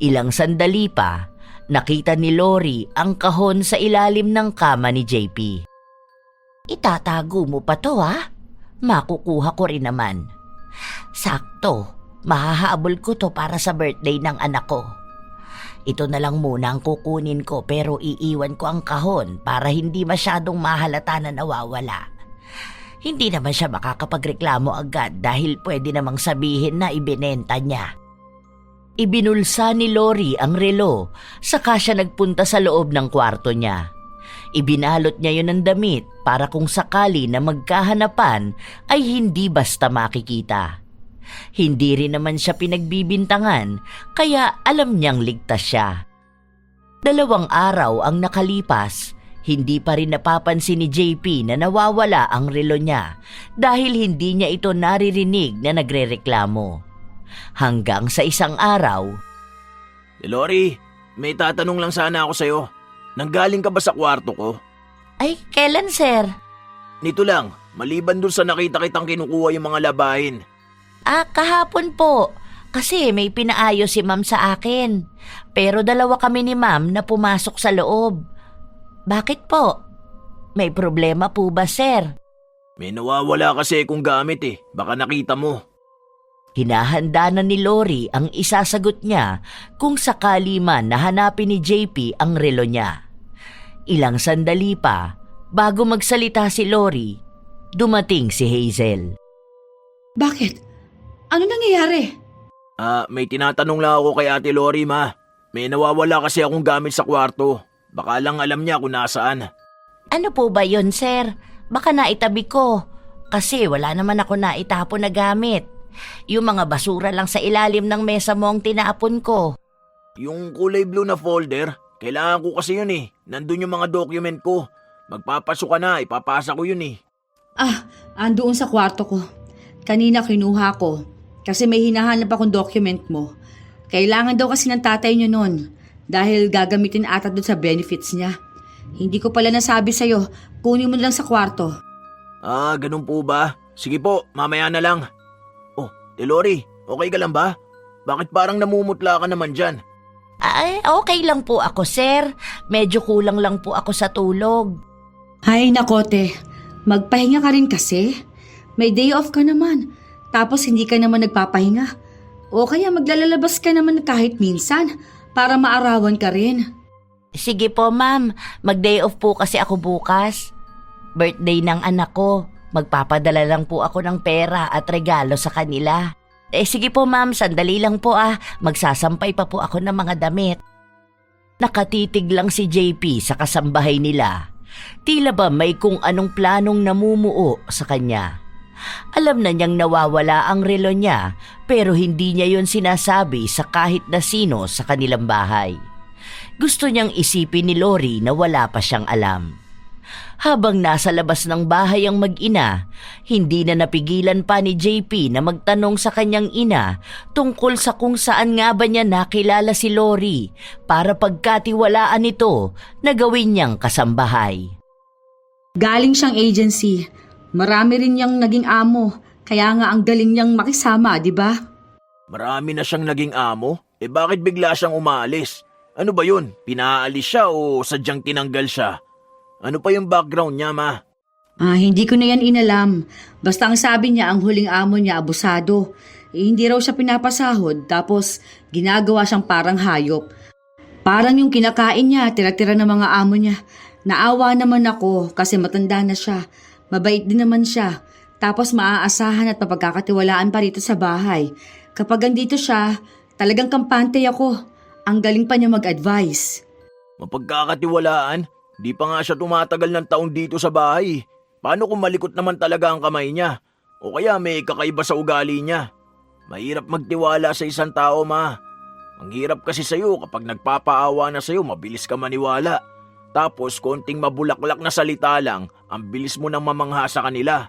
Ilang sandali pa, nakita ni Lori ang kahon sa ilalim ng kama ni JP. Itatago mo pa to ha? Makukuha ko rin naman. Sakto, mahahabol ko to para sa birthday ng anak ko. Ito na lang muna ang kukunin ko pero iiwan ko ang kahon para hindi masyadong mahalata na nawawala. Hindi naman siya makakapagreklamo agad dahil pwede namang sabihin na ibinenta niya. Ibinulsa ni Lori ang relo, saka siya nagpunta sa loob ng kwarto niya. Ibinalot niya yun ng damit para kung sakali na magkahanapan ay hindi basta makikita. Hindi rin naman siya pinagbibintangan kaya alam niyang ligtas siya. 2 araw ang nakalipas, hindi pa rin napapansin ni JP na nawawala ang relo niya dahil hindi niya ito naririnig na nagrereklamo. Hanggang sa isang araw, Lori, may tatanong lang sana ako sa'yo. Nanggaling ka ba sa kwarto ko? "Ay, kailan sir?" Nito lang, maliban dun sa nakita kitang kinukuha yung mga labahin. Kahapon po. Kasi may pinaayos si ma'am sa akin. Pero 2 kami ni ma'am na pumasok sa loob. Bakit po? May problema po ba, sir? May nawawala kasi kung gamit baka nakita mo. Hinahanda na ni Lori ang isasagot niya kung sakali man nahanapin ni JP ang relo niya. Ilang sandali pa, bago magsalita si Lori, dumating si Hazel. Bakit? Ano nangyayari? May tinatanong lang ako kay Ate Lori, ma. May nawawala kasi akong gamit sa kwarto. Baka lang alam niya kung nasaan. Ano po ba yon, sir? Baka naitabi ko. Kasi wala naman ako naitapon na gamit. Yung mga basura lang sa ilalim ng mesa mo ang tinapon ko. Yung kulay blue na folder, kailangan ko kasi yun Nandun yung mga document ko. Magpapasok ka na, ipapasa ko yun Andoon sa kwarto ko. Kanina kinuha ko. Kasi may hinahanap akong document mo. Kailangan daw kasi ng tatay niyo nun. Dahil gagamitin ata doon sa benefits niya. Hindi ko pala nasabi sa'yo. Kunin mo na lang sa kwarto. Ganun po ba? Sige po, mamaya na lang. Oh, Lori, okay ka lang ba? Bakit parang namumutla ka naman dyan? Ay, okay lang po ako, sir. Medyo kulang lang po ako sa tulog. Hay nakote, magpahinga ka rin kasi. May day off ka naman. Tapos hindi ka naman nagpapahinga. O kaya maglalabas ka naman kahit minsan para maarawan ka rin. Sige po, ma'am. Mag-day off po kasi ako bukas. Birthday ng anak ko. Magpapadala lang po ako ng pera at regalo sa kanila. Sige po, ma'am. Sandali lang po Magsasampay pa po ako ng mga damit. Nakatitig lang si JP sa kasambahay nila. Tila ba may kung anong planong namumuo sa kanya. Alam na niyang nawawala ang relo niya pero hindi niya yon sinasabi sa kahit na sino sa kanilang bahay. Gusto niyang isipin ni Lori na wala pa siyang alam. Habang nasa labas ng bahay ang mag-ina, hindi na napigilan pa ni JP na magtanong sa kanyang ina tungkol sa kung saan nga ba niya nakilala si Lori para pagkatiwalaan ito na gawin niyang kasambahay. Galing siyang agency. Marami rin niyang naging amo. Kaya nga ang galing niyang makisama, di ba? Marami na siyang naging amo? Bakit bigla siyang umalis? Ano ba yun? Pinaalis siya o sadyang tinanggal siya? Ano pa yung background niya, ma? Hindi ko na yan inalam. Basta ang sabi niya, ang huling amo niya abusado. Hindi raw siya pinapasahod, tapos ginagawa siyang parang hayop. Parang yung kinakain niya, tira-tira ng mga amo niya. Naawa naman ako kasi matanda na siya. Mabait din naman siya. Tapos maaasahan at mapagkakatiwalaan pa rito sa bahay. Kapag andito siya, talagang kampante ako. Ang galing pa niya mag-advise. Mapagkakatiwalaan? Di pa nga siya tumatagal ng taon dito sa bahay. Paano kung malikot naman talaga ang kamay niya? O kaya may kakaiba sa ugali niya? Mahirap magtiwala sa isang tao, ma. Ang hirap kasi sa'yo kapag nagpapaawa na sa'yo, mabilis ka maniwala. Tapos konting mabulaklak na salita lang, ang bilis mo nang mamangha sa kanila.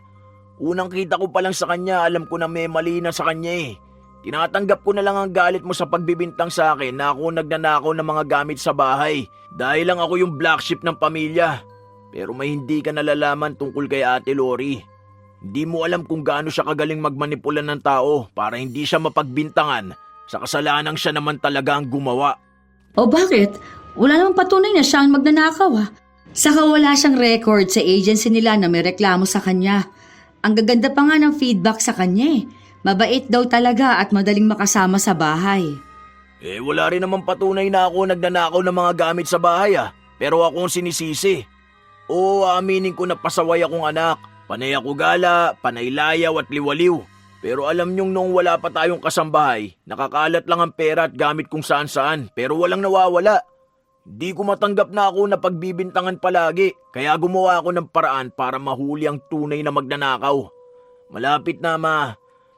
Unang kita ko pa lang sa kanya, alam ko na may mali na sa kanya Tinatanggap ko na lang ang galit mo sa pagbibintang sa akin na ako nagnanakaw ng mga gamit sa bahay. Dahil lang ako yung black sheep ng pamilya. Pero may hindi ka nalalaman tungkol kay Ate Lori. Hindi mo alam kung gaano siya kagaling magmanipula ng tao para hindi siya mapagbintangan sa kasalanang siya naman talaga ang gumawa. O bakit? Wala namang patunay na siya ang magnanakaw Saka wala siyang record sa agency nila na may reklamo sa kanya. Ang gaganda pa nga ng feedback sa kanya Mabait daw talaga at madaling makasama sa bahay. Wala rin naman patunay na ako nagnanakaw ng mga gamit sa bahay Pero ako ang sinisisi. Oo, aaminin ko na pasaway akong anak. Panay ako gala, panay layaw at liwaliw. Pero alam niyong noong wala pa tayong kasambahay, nakakalat lang ang pera at gamit kung saan-saan pero walang nawawala. Di ko matanggap na ako na pagbibintangan palagi, kaya gumawa ako ng paraan para mahuli ang tunay na magnanakaw. Malapit na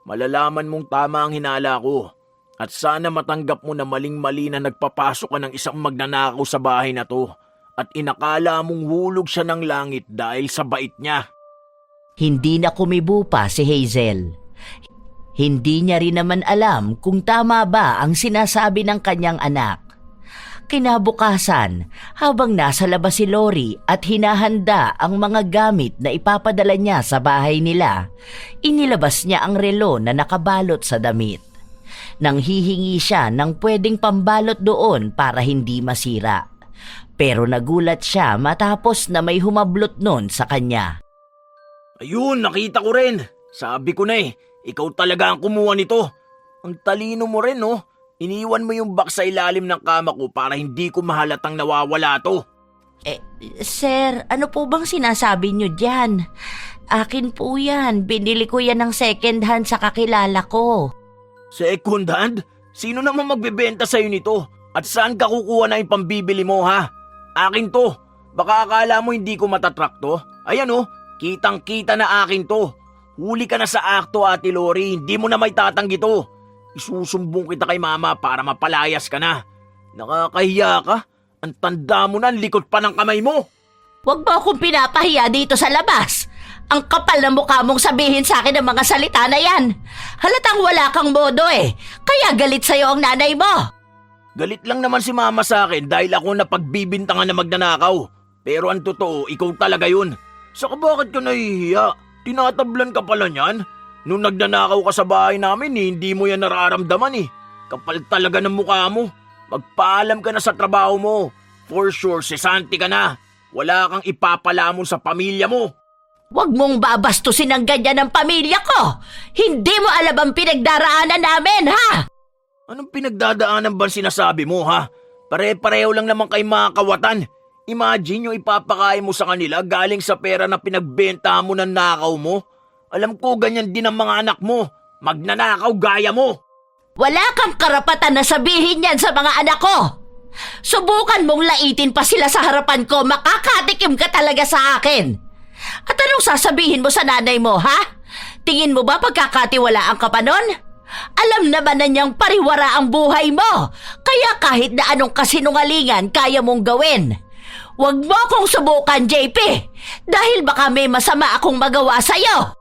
malalaman mong tama ang hinala ko. At sana matanggap mo na maling-mali na nagpapasok ka ng isang magnanakaw sa bahay na to at inakala mong hulog siya ng langit dahil sa bait niya. Hindi na kumibo pa si Hazel. Hindi niya rin naman alam kung tama ba ang sinasabi ng kanyang anak. Kinabukasan, habang nasa labas si Lori at hinahanda ang mga gamit na ipapadala niya sa bahay nila, inilabas niya ang relo na nakabalot sa damit. Nang hihingi siya ng pwedeng pambalot doon para hindi masira. Pero nagulat siya matapos na may humablot nun sa kanya. Ayun, nakita ko rin. Sabi ko na ikaw talaga ang kumuha nito. Ang talino mo rin, no? Iniwan mo yung box sa ilalim ng kama ko para hindi ko mahalatang nawawala to. Sir, ano po bang sinasabi niyo dyan? Akin po yan. Binili ko yan ng second hand sa kakilala ko. Second hand? Sino naman magbebenta sa'yo nito? At saan ka kukuha na yung pambibili mo, ha? Akin to. Baka akala mo hindi ko matatrack to. Ayan kitang-kita na akin to. Huli ka na sa akto, Ate Lori. Hindi mo na may tatanggi to. Isusumbong kita kay mama para mapalayas ka na. Nakakahiya ka? Ang tanda mo na, ang likot pa ng kamay mo. Huwag mo akong pinapahiya dito sa labas. Ang kapal na mukha mong sabihin sa akin ang mga salita na yan. Halatang wala kang modo kaya galit sa'yo ang nanay mo. Galit lang naman si mama sa akin dahil ako napagbibintangan na magnanakaw. Pero ang totoo, ikaw talaga yun. Saka bakit ka nahihiya? Tinatablan ka pala niyan? Nung nagnanakaw ka sa bahay namin, hindi mo yan nararamdaman Kapal talaga ng mukha mo. Magpaalam ka na sa trabaho mo. For sure, sesanti ka na. Wala kang ipapalamon sa pamilya mo. Huwag mong babastusin ang ganyan ng pamilya ko. Hindi mo alam ang pinagdaraanan namin, ha? Anong pinagdadaanan ba sinasabi mo, ha? Pare-pareho lang naman kay mga kawatan. Imagine yung ipapakain mo sa kanila galing sa pera na pinagbenta mo ng nakaw mo. Alam ko ganyan din ang mga anak mo. Magnanakaw gaya mo. Wala kang karapatan na sabihin yan sa mga anak ko. Subukan mong laitin pa sila sa harapan ko, makakatikim ka talaga sa akin. At anong sasabihin mo sa nanay mo, ha? Tingin mo ba pagkakatiwalaan ka pa nun? Alam naman na niyang pariwara ang buhay mo, kaya kahit na anong kasinungalingan kaya mong gawin. Huwag mo akong subukan, JP, dahil baka may masama akong magawa sa'yo.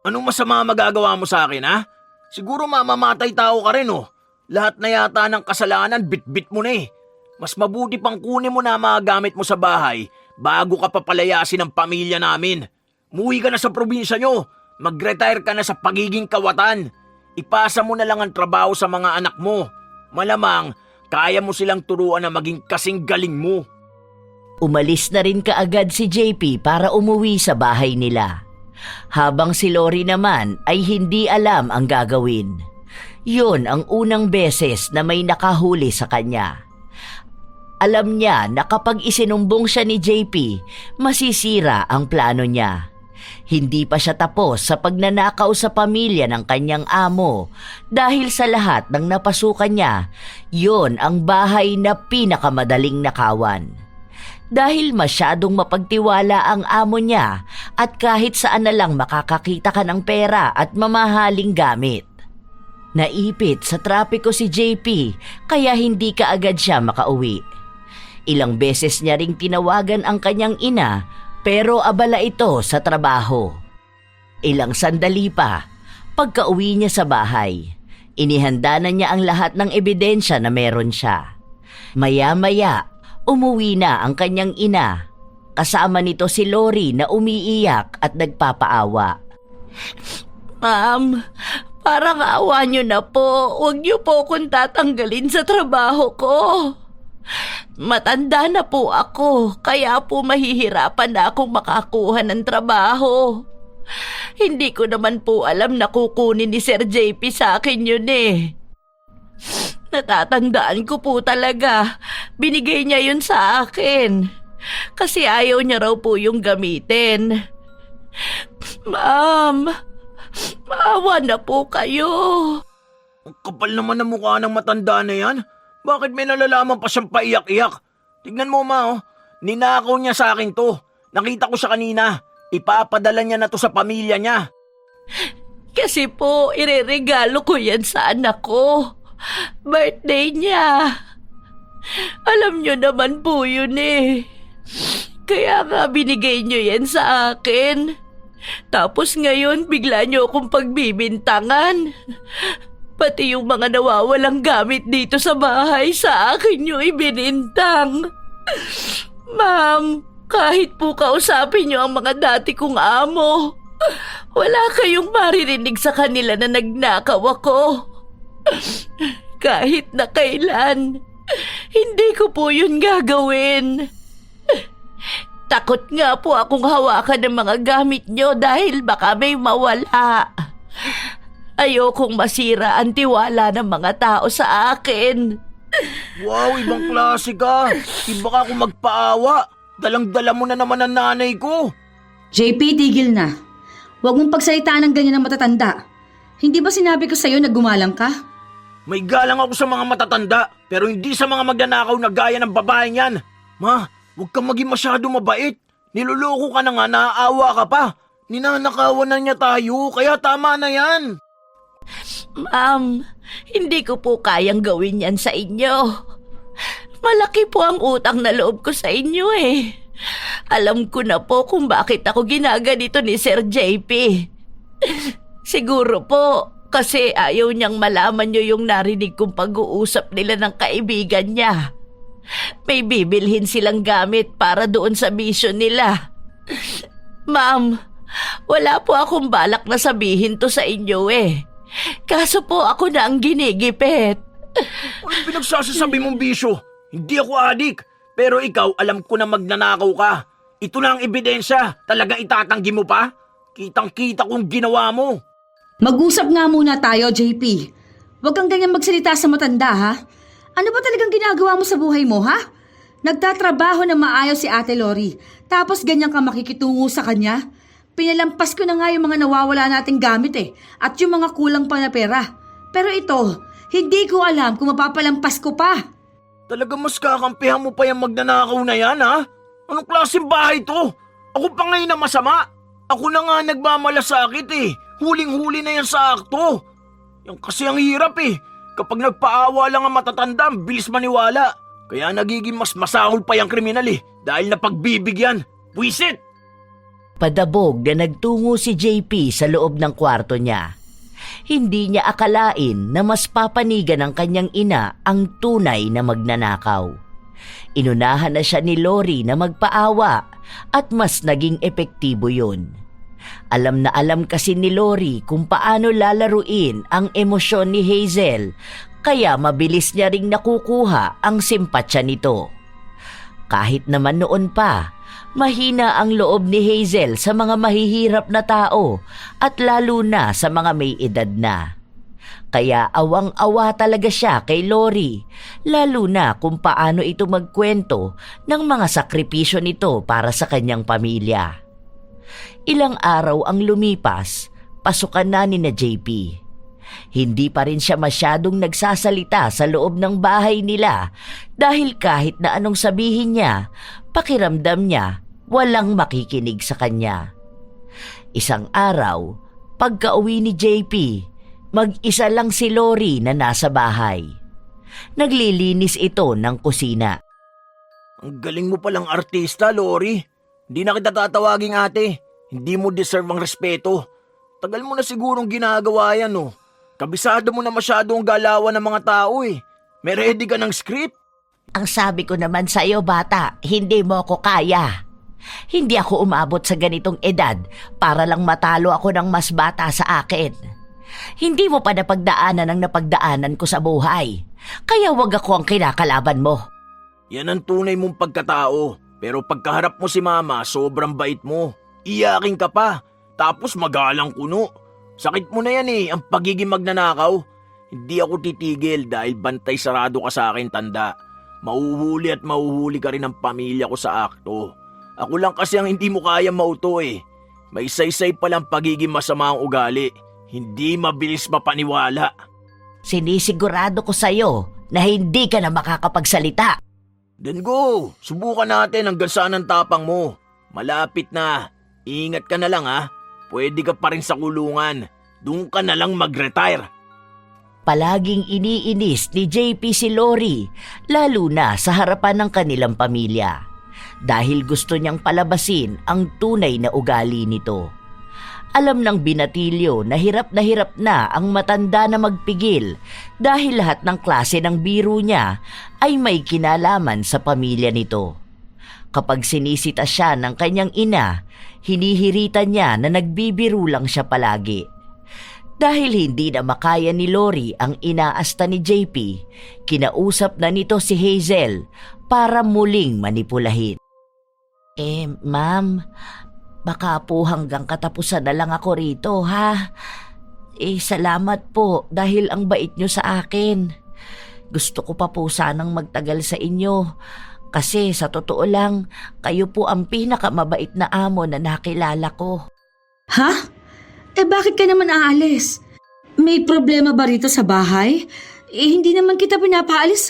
Anong masama magagawa mo sa akin, ha? Siguro mamamatay tao ka rin, Lahat na yata ng kasalanan, bit-bit mo na Mas mabuti pang kunin mo na mga gamit mo sa bahay bago ka papalayasin ng pamilya namin. Muwi ka na sa probinsya nyo. Mag-retire ka na sa pagiging kawatan. Ipasa mo na lang ang trabaho sa mga anak mo. Malamang, kaya mo silang turuan na maging kasing galing mo. Umalis na rin kaagad si JP para umuwi sa bahay nila. Habang si Lori naman ay hindi alam ang gagawin. Yun ang unang beses na may nakahuli sa kanya. Alam niya na kapag isinumbong siya ni JP, masisira ang plano niya. Hindi pa siya tapos sa pagnanakaw sa pamilya ng kanyang amo dahil sa lahat ng napasukan niya, yun ang bahay na pinakamadaling nakawan. Dahil masyadong mapagtiwala ang amo niya at kahit saan na lang makakakita ka ng pera at mamahaling gamit. Naipit sa trapiko si JP kaya hindi kaagad siya makauwi. Ilang beses niya ring tinawagan ang kanyang ina pero abala ito sa trabaho. Ilang sandali pa, pagka-uwi niya sa bahay, inihanda na niya ang lahat ng ebidensya na meron siya. Maya-maya, umuwi na ang kanyang ina. Kasama nito si Lori na umiiyak at nagpapaawa. Ma'am, parang awa niyo na po. Huwag niyo po akong tatanggalin sa trabaho ko. Matanda na po ako, kaya po mahihirapan na akong makakuha ng trabaho. Hindi ko naman po alam na kukunin ni Sir JP sa akin yun Natatandaan ko po talaga, binigay niya yun sa akin. Kasi ayaw niya raw po yung gamitin. Ma'am, maawa na po kayo. Ang kapal naman ng mukha ng matanda na yan. Bakit may nalalaman pa siyang paiyak-iyak? Tignan mo, ma, oh. Ninakaw niya sa akin to. Nakita ko siya kanina. Ipapadala niya na to sa pamilya niya. Kasi po, ireregalo ko yan sa anak ko. Birthday niya. Alam niyo naman po yun eh. Kaya nga binigay niyo yan sa akin. Tapos ngayon, bigla niyo akong pagbibintangan. Pati yung mga nawawalang gamit dito sa bahay, sa akin niyo ibinintang. Ma'am, kahit po kausapin niyo ang mga dati kong amo, wala kayong maririnig sa kanila na nagnakaw ako. Kahit na kailan, hindi ko po yun gagawin. Takot nga po akong hawakan ng mga gamit nyo dahil baka may mawala. Ayokong masira ang tiwala ng mga tao sa akin. Wow, ibang klase ka. Iba ka kung magpaawa. Dalang-dala mo na naman ang nanay ko. JP, tigil na. Huwag mong pagsalitaan ng ganyan ng matatanda. Hindi ba sinabi ko sa'yo na gumalang ka? May galang ako sa mga matatanda, pero hindi sa mga magnanakaw na gaya ng babaeng yan. Ma, huwag kang maging masyado mabait. Niloloko ka na nga, naaawa ka pa. Ninanakawan na niya tayo, kaya tama na yan. Ma'am, hindi ko po kayang gawin yan sa inyo. Malaki po ang utang na loob ko sa inyo eh. Alam ko na po kung bakit ako ginaganito ni Sir JP. Siguro po, kasi ayaw niyang malaman niyo yung narinig kong pag-uusap nila ng kaibigan niya. May bibilhin silang gamit para doon sa mission nila. Ma'am, wala po akong balak na sabihin to sa inyo eh. Kaso po ako na ang ginigipit. Anong pinagsasasabi mong bisyo? Hindi ako adik, pero ikaw alam ko na magnanakaw ka. Ito na ang ebidensya, talagang itatanggi mo pa? Kitang-kita kong ginawa mo. Mag-usap nga muna tayo, JP. Huwag kang ganyan magsalita sa matanda, ha? Ano ba talagang ginagawa mo sa buhay mo, ha? Nagtatrabaho na maayos si Ate Lori, tapos ganyan ka makikitungo sa kanya? Pinalampas ko na nga yung mga nawawala nating gamit at yung mga kulang pa na pera. Pero ito, hindi ko alam kung mapapalampas ko pa. Talagang mas kakampihan mo pa yung magnanakaw na yan, ha? Anong klaseng bahay to? Ako pa ngayon na masama. Ako na nga nagmamalasakit Huling-huli na yan sa akto. Yan kasi ang hirap Kapag nagpaawa lang ang matatanda, bilis maniwala. Kaya nagiging mas masahol pa yung kriminal dahil napagbibigyan. Buisit! Padabog na nagtungo si JP sa loob ng kwarto niya. Hindi niya akalain na mas papanigan ng kanyang ina ang tunay na magnanakaw. Inunahan na siya ni Lori na magpaawa at mas naging epektibo yun. Alam na alam kasi ni Lori kung paano lalaruin ang emosyon ni Hazel, kaya mabilis niya ring nakukuha ang simpatsya nito. Kahit naman noon pa, mahina ang loob ni Hazel sa mga mahihirap na tao at lalo na sa mga may edad na. Kaya awang-awa talaga siya kay Lori, lalo na kung paano ito magkwento ng mga sakripisyo nito para sa kanyang pamilya. Ilang araw ang lumipas, pasukan na ni na JP. Hindi pa rin siya masyadong nagsasalita sa loob ng bahay nila dahil kahit na anong sabihin niya, pakiramdam niya walang makikinig sa kanya. Isang araw, pagka-uwi ni JP, mag-isa lang si Lori na nasa bahay. Naglilinis ito ng kusina. Ang galing mo palang artista, Lori. Hindi na kita tatawaging ate. Hindi mo deserve ang respeto. Tagal mo na sigurong ginagawa yan, Kabisado mo na masyado ang galawan ng mga tao, May ready ka ng script? Ang sabi ko naman sa iyo, bata, hindi mo ako kaya. Hindi ako umabot sa ganitong edad para lang matalo ako ng mas bata sa akin. Hindi mo pa napagdaanan ang napagdaanan ko sa buhay. Kaya wag ako ang kinakalaban mo. Yan ang tunay mong pagkatao. Pero pagkaharap mo si mama, sobrang bait mo. Iyakin ka pa, tapos magalang kuno. Sakit mo na yan ang pagiging magnanakaw. Hindi ako titigil dahil bantay sarado ka sa akin, tanda. Mahuhuli at mahuhuli ka rin ng pamilya ko sa akto. Ako lang kasi ang hindi mo kaya mauto May saysay palang pagiging masama ang ugali. Hindi mabilis mapaniwala. Sinisigurado ko sa'yo na hindi ka na makakapagsalita. Then go, subukan natin hanggang saan ang tapang mo. Malapit na. Ingat ka na lang ha. Pwede ka pa rin sa kulungan. Doon ka na lang mag-retire. Palaging iniinis ni JP si Lori, lalo na sa harapan ng kanilang pamilya. Dahil gusto niyang palabasin ang tunay na ugali nito. Alam ng binatilyo na hirap na ang matanda na magpigil dahil lahat ng klase ng biro niya ay may kinalaman sa pamilya nito. Kapag sinisita siya ng kanyang ina, hinihiritan niya na nagbibiro lang siya palagi. Dahil hindi na makaya ni Lori ang inaasta ni JP, kinausap na nito si Hazel para muling manipulahin. Ma'am, baka po hanggang katapusan na lang ako rito, ha? Salamat po dahil ang bait nyo sa akin. Gusto ko pa po sanang magtagal sa inyo. Kasi sa totoo lang, kayo po ang pinakamabait na amo na nakilala ko. Ha? Bakit ka naman aalis? May problema ba rito sa bahay? Hindi naman kita pinapaalis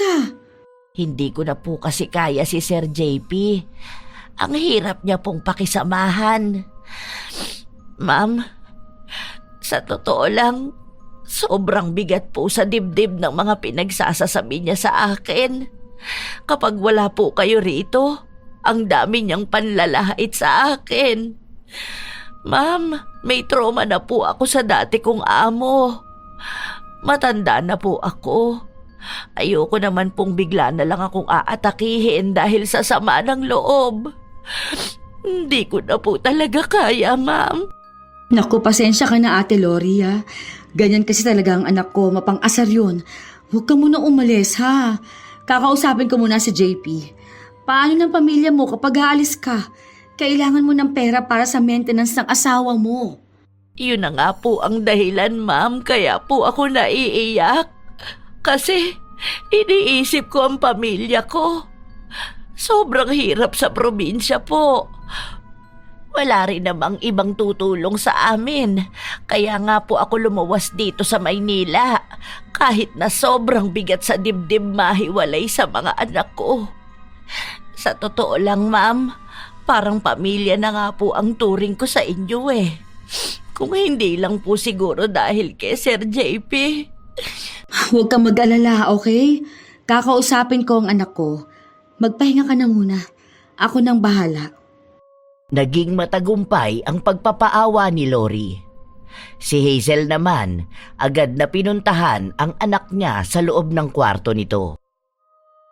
Hindi ko na po kasi kaya si Sir JP. Ang hirap niya pong pakisamahan. Ma'am, sa totoo lang, sobrang bigat po sa dibdib ng mga pinagsasasabi niya sa akin. Kapag wala po kayo rito, ang dami niyang panlalait sa akin. Ma'am, may trauma na po ako sa dati kong amo. Matanda na po ako. Ayoko naman pong bigla na lang akong aatakihin dahil sa sama ng loob. Hindi ko na po talaga kaya, ma'am. Naku, pasensya ka na Ate Lori ha. Ganyan kasi talaga ang anak ko, mapang-asar yun. Huwag ka muna umalis ha. Kakausapin ko muna si JP. Paano ng pamilya mo kapag aalis ka? Kailangan mo ng pera para sa maintenance ng asawa mo. Yun na nga po ang dahilan, ma'am, kaya po ako naiiyak. Kasi iniisip ko ang pamilya ko. Sobrang hirap sa probinsya po. Wala rin namang ibang tutulong sa amin. Kaya nga po ako lumawas dito sa Maynila. Kahit na sobrang bigat sa dibdib mahiwalay sa mga anak ko. Sa totoo lang, ma'am, parang pamilya na nga po ang turing ko sa inyo Kung hindi lang po siguro dahil kay Sir JP. Huwag kang mag-alala, okay? Kakausapin ko ang anak ko. Magpahinga ka na muna. Ako nang bahala. Naging matagumpay ang pagpapaawa ni Lori. Si Hazel naman, agad na pinuntahan ang anak niya sa loob ng kwarto nito.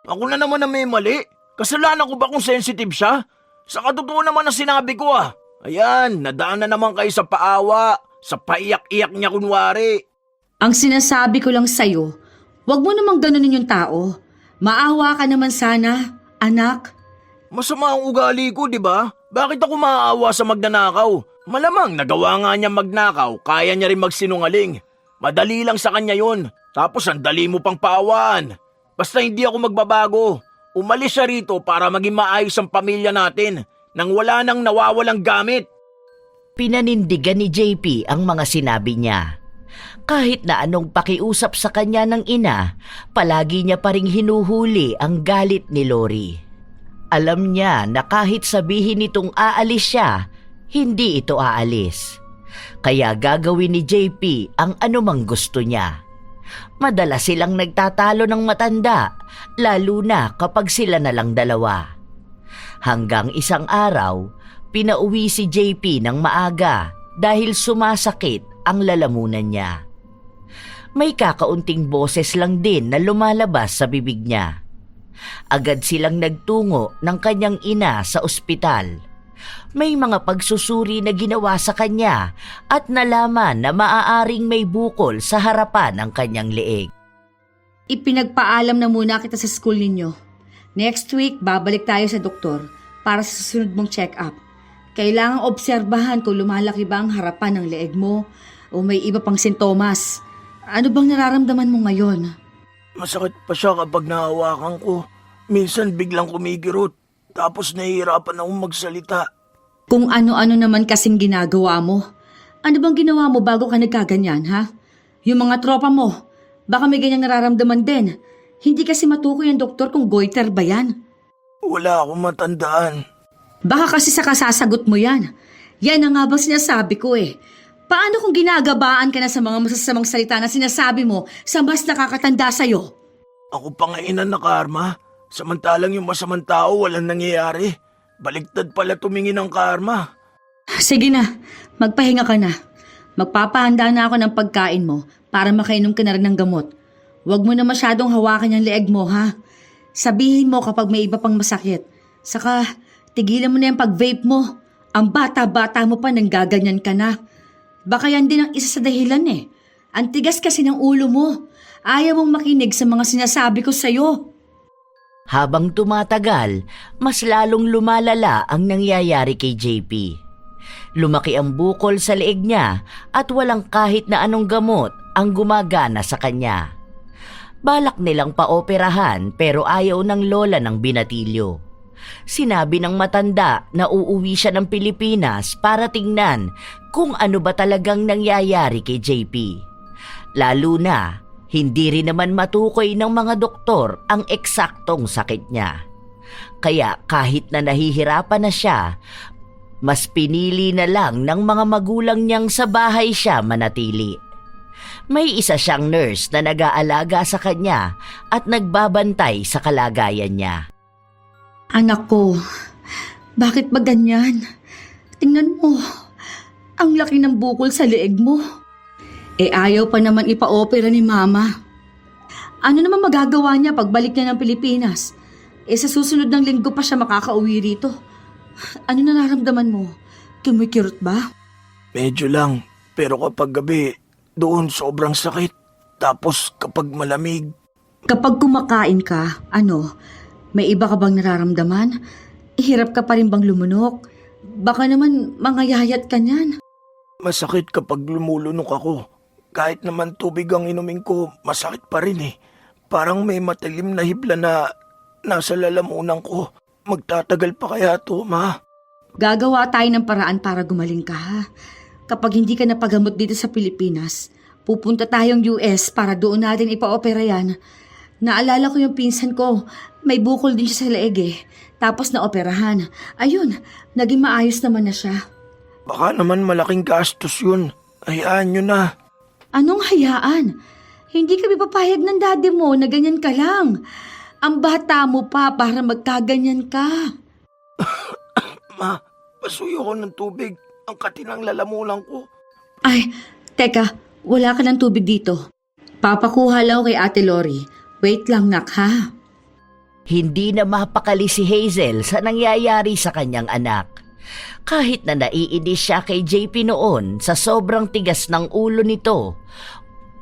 Ako na naman na may mali. Kasalanan ko ba kung sensitive siya? Sa katotoo naman ang sinabi ko Ayan, nadaan na naman kayo sa paawa, sa paiyak-iyak niya kunwari. Ang sinasabi ko lang sa'yo, huwag mo namang ganunin yung tao. Maawa ka naman sana, anak. Masama ang ugali ko, di ba? Bakit ako maaawa sa magnanakaw? Malamang nagawa nga niya magnakaw, kaya niya rin magsinungaling. Madali lang sa kanya yon. Tapos ang dali mo pang paawaan. Basta hindi ako magbabago. Umalis siya rito para maging maayos ang pamilya natin nang wala nang nawawalang gamit. Pinanindigan ni JP ang mga sinabi niya. Kahit na anong pakiusap sa kanya ng ina, palagi niya pa ring hinuhuli ang galit ni Lori. Alam niya na kahit sabihin nitong aalis siya, hindi ito aalis. Kaya gagawin ni JP ang anumang gusto niya. Madalas silang nagtatalo ng matanda, lalo na kapag sila na lang dalawa. Hanggang isang araw, pinauwi si JP ng maaga dahil sumasakit ang lalamunan niya. May kakaunting boses lang din na lumalabas sa bibig niya. Agad silang nagtungo ng kanyang ina sa ospital. May mga pagsusuri na ginawa sa kanya at nalaman na maaaring may bukol sa harapan ng kanyang leeg. Ipinagpaalam na muna kita sa school ninyo. Next week, babalik tayo sa doktor para sa susunod mong check-up. Kailangang obserbahan kung lumalaki ba ang harapan ng leeg mo o may iba pang sintomas. Ano bang nararamdaman mo ngayon? Masakit pa siya kapag nahawakan ko. Minsan biglang kumikirot. Tapos nahihirapan akong magsalita. Kung ano-ano naman kasing ginagawa mo. Ano bang ginawa mo bago ka nagkaganyan, ha? Yung mga tropa mo, baka may ganyang nararamdaman din. Hindi kasi matukoy ang doktor kung goiter ba yan. Wala akong matandaan. Baka kasi sa kasasagot mo yan. Yan ang nga bang sinasabi ko eh. Paano kung ginagabaan ka na sa mga masasamang salita na sinasabi mo sa mas nakakatanda sa'yo? Ako pa nga ina na karma. Samantalang yung masamang tao walang nangyayari. Baligtad pala tumingin ng karma. Sige na, magpahinga ka na. Magpapahanda na ako ng pagkain mo para makainom ka na rin ng gamot. Huwag mo na masyadong hawakan yung leeg mo, ha? Sabihin mo kapag may iba pang masakit. Saka, tigilan mo na yung pag-vape mo. Ang bata-bata mo pa nang gaganyan ka na. Baka yan din ang isa sa dahilan eh. Ang tigas kasi ng ulo mo. Ayaw mong makinig sa mga sinasabi ko sa'yo. Habang tumatagal, mas lalong lumalala ang nangyayari kay JP. Lumaki ang bukol sa leeg niya at walang kahit na anong gamot ang gumagana sa kanya. Balak nilang paoperahan pero ayaw ng lola ng binatilyo. Sinabi ng matanda na uuwi siya ng Pilipinas para tingnan kung ano ba talagang nangyayari kay JP. Lalo na, hindi rin naman matukoy ng mga doktor ang eksaktong sakit niya. Kaya kahit na nahihirapan na siya, mas pinili na lang ng mga magulang niyang sa bahay siya manatili. May isa siyang nurse na nag-aalaga sa kanya at nagbabantay sa kalagayan niya. Anak ko, bakit ba ganyan? Tingnan mo, ang laki ng bukol sa leeg mo. Ayaw pa naman ipa-opera ni Mama. Ano naman magagawa niya pagbalik niya ng Pilipinas? Sa susunod ng linggo pa siya makakauwi rito. Ano nararamdaman mo? Kumikirot ba? Medyo lang, pero kapag gabi, doon sobrang sakit. Tapos kapag malamig, Kapag kumakain ka, may iba ka bang nararamdaman? Hirap ka pa rin bang lumunok? Baka naman mangayayat ka niyan. masakit kapag lumulunok ako. Kahit naman tubig ang inumin ko, masakit pa rin eh. Parang may matalim na hibla na nasa lalamunan ko. Magtatagal pa kaya to, Ma? Gagawa tayo ng paraan para gumaling ka, ha? Kapag hindi ka napagamot dito sa Pilipinas, pupunta tayong US para doon natin ipa-opera yan. Naalala ko yung pinsan ko, may bukol din siya sa leeg eh. Tapos naoperahan. Ayun, naging maayos naman na siya. Baka naman malaking gastos yun. Hayaan nyo na. Anong hayaan? Hindi kami papayag ng daddy mo na ganyan ka lang. Ang bata mo pa para magkaganyan ka. Ma, pasuyo ko ng tubig. Ang katinang lalamunan ko. Ay, teka, wala ka ng tubig dito. Papakuha lang ako kay Ate Lori. Wait lang, nak, ha? Hindi na mapakali si Hazel sa nangyayari sa kanyang anak. Kahit na naiinis siya kay JP noon sa sobrang tigas ng ulo nito,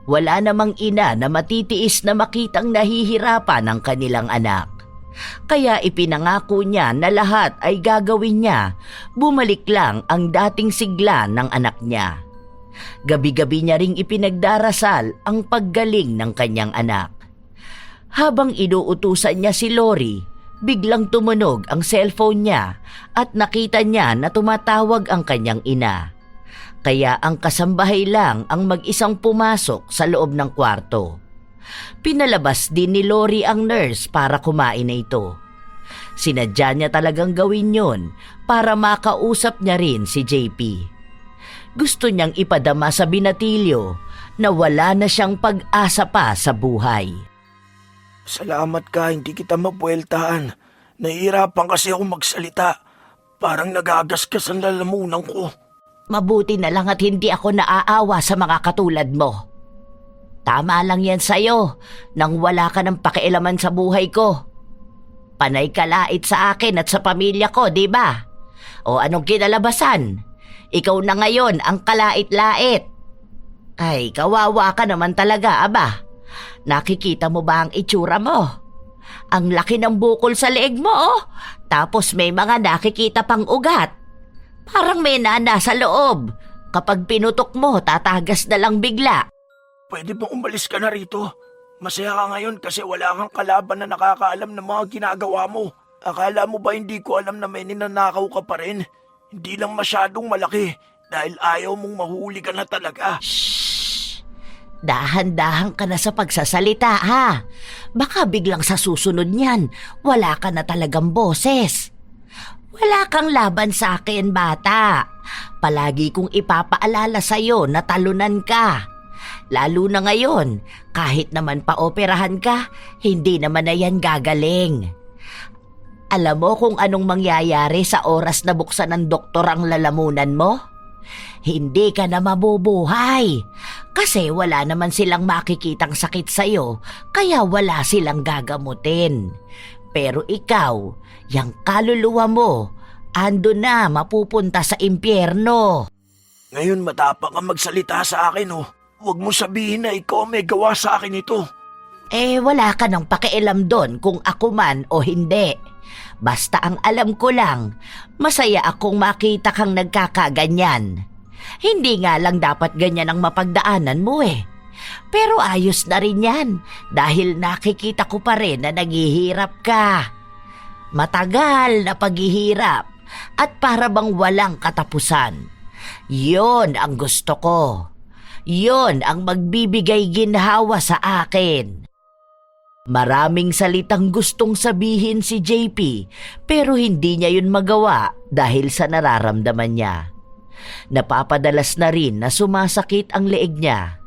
wala namang ina na matitiis na makitang nahihirapan ng kanilang anak. Kaya ipinangako niya na lahat ay gagawin niya, bumalik lang ang dating sigla ng anak niya. Gabi-gabi niya ring ipinagdarasal ang paggaling ng kanyang anak. Habang inuutusan niya si Lori, biglang tumunog ang cellphone niya at nakita niya na tumatawag ang kanyang ina. Kaya ang kasambahay lang ang mag-isang pumasok sa loob ng kwarto. Pinalabas din ni Lori ang nurse para kumain na ito. Sinadya niya talagang gawin yon para makausap niya rin si JP. Gusto niyang ipadama sa binatilyo na wala na siyang pag-asa pa sa buhay. Salamat ka, hindi kita mapuweltahan. Nahihirapan kasi ako magsalita. Parang nagagasgas ang lalamunan ko. Mabuti na lang at hindi ako naaawa sa mga katulad mo. Tama lang yan sa'yo nang wala ka ng pakialaman sa buhay ko. Panay kalait sa akin at sa pamilya ko, di ba? O anong kinalabasan? Ikaw na ngayon ang kalait-lait. Ay, kawawa ka naman talaga, aba. Nakikita mo ba ang itsura mo? Ang laki ng bukol sa leeg mo, oh. Tapos may mga nakikita pang ugat. Parang may nana sa loob. Kapag pinutok mo, tatagas na lang bigla. Pwede bang umalis ka na rito? Masaya ka ngayon kasi wala kang kalaban na nakakaalam ng mga ginagawa mo. Akala mo ba hindi ko alam na may ninanakaw ka pa rin? Hindi lang masyadong malaki dahil ayaw mong mahuli ka na talaga. Shhh! Dahan-dahan ka na sa pagsasalita ha. Baka biglang sa susunod niyan, wala ka na talagang boses. Wala kang laban sa akin, bata. Palagi kong ipapaalala sa'yo na talunan ka. Lalo na ngayon, kahit naman paoperahan ka, hindi naman na yan gagaling. Alam mo kung anong mangyayari sa oras na buksan ng doktor ang lalamunan mo? Hindi ka na mabubuhay. Kasi wala naman silang makikitang sakit sa'yo, kaya wala silang gagamutin. Pero ikaw, yang kaluluwa mo, ando na mapupunta sa impyerno. Ngayon matapang kang magsalita sa akin oh. Huwag mo sabihin na ikaw may gawa sa akin ito. Wala ka nang pakialam doon kung ako man o hindi. Basta ang alam ko lang, masaya akong makita kang nagkakaganyan. Hindi nga lang dapat ganyan ang mapagdaanan mo eh. Pero ayos na rin yan dahil nakikita ko pa rin na naghihirap ka. Matagal na paghihirap at para bang walang katapusan. Yon ang gusto ko. Yon ang magbibigay ginhawa sa akin. Maraming salitang gustong sabihin si JP pero hindi niya yun magawa dahil sa nararamdaman niya. Napapadalas na rin na sumasakit ang leeg niya.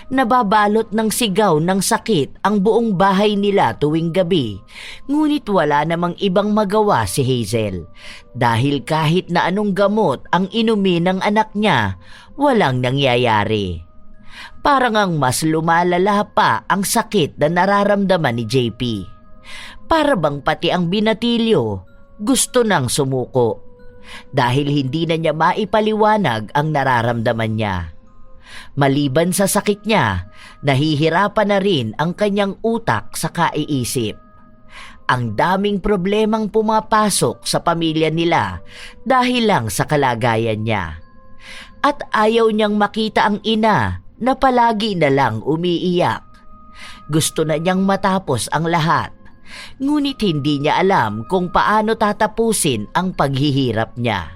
Nababalot ng sigaw ng sakit ang buong bahay nila tuwing gabi, ngunit wala namang ibang magawa si Hazel dahil kahit na anong gamot ang inumin ng anak niya, walang nangyayari. Parang ang mas lumalala pa ang sakit na nararamdaman ni JP. Para bang pati ang binatilyo gusto nang sumuko dahil hindi na niya maipaliwanag ang nararamdaman niya. Maliban sa sakit niya, nahihirapan na rin ang kanyang utak sa kaiisip. Ang daming problemang pumapasok sa pamilya nila dahil lang sa kalagayan niya. At ayaw niyang makita ang ina na palagi na lang umiiyak. Gusto na niyang matapos ang lahat, ngunit hindi niya alam kung paano tatapusin ang paghihirap niya.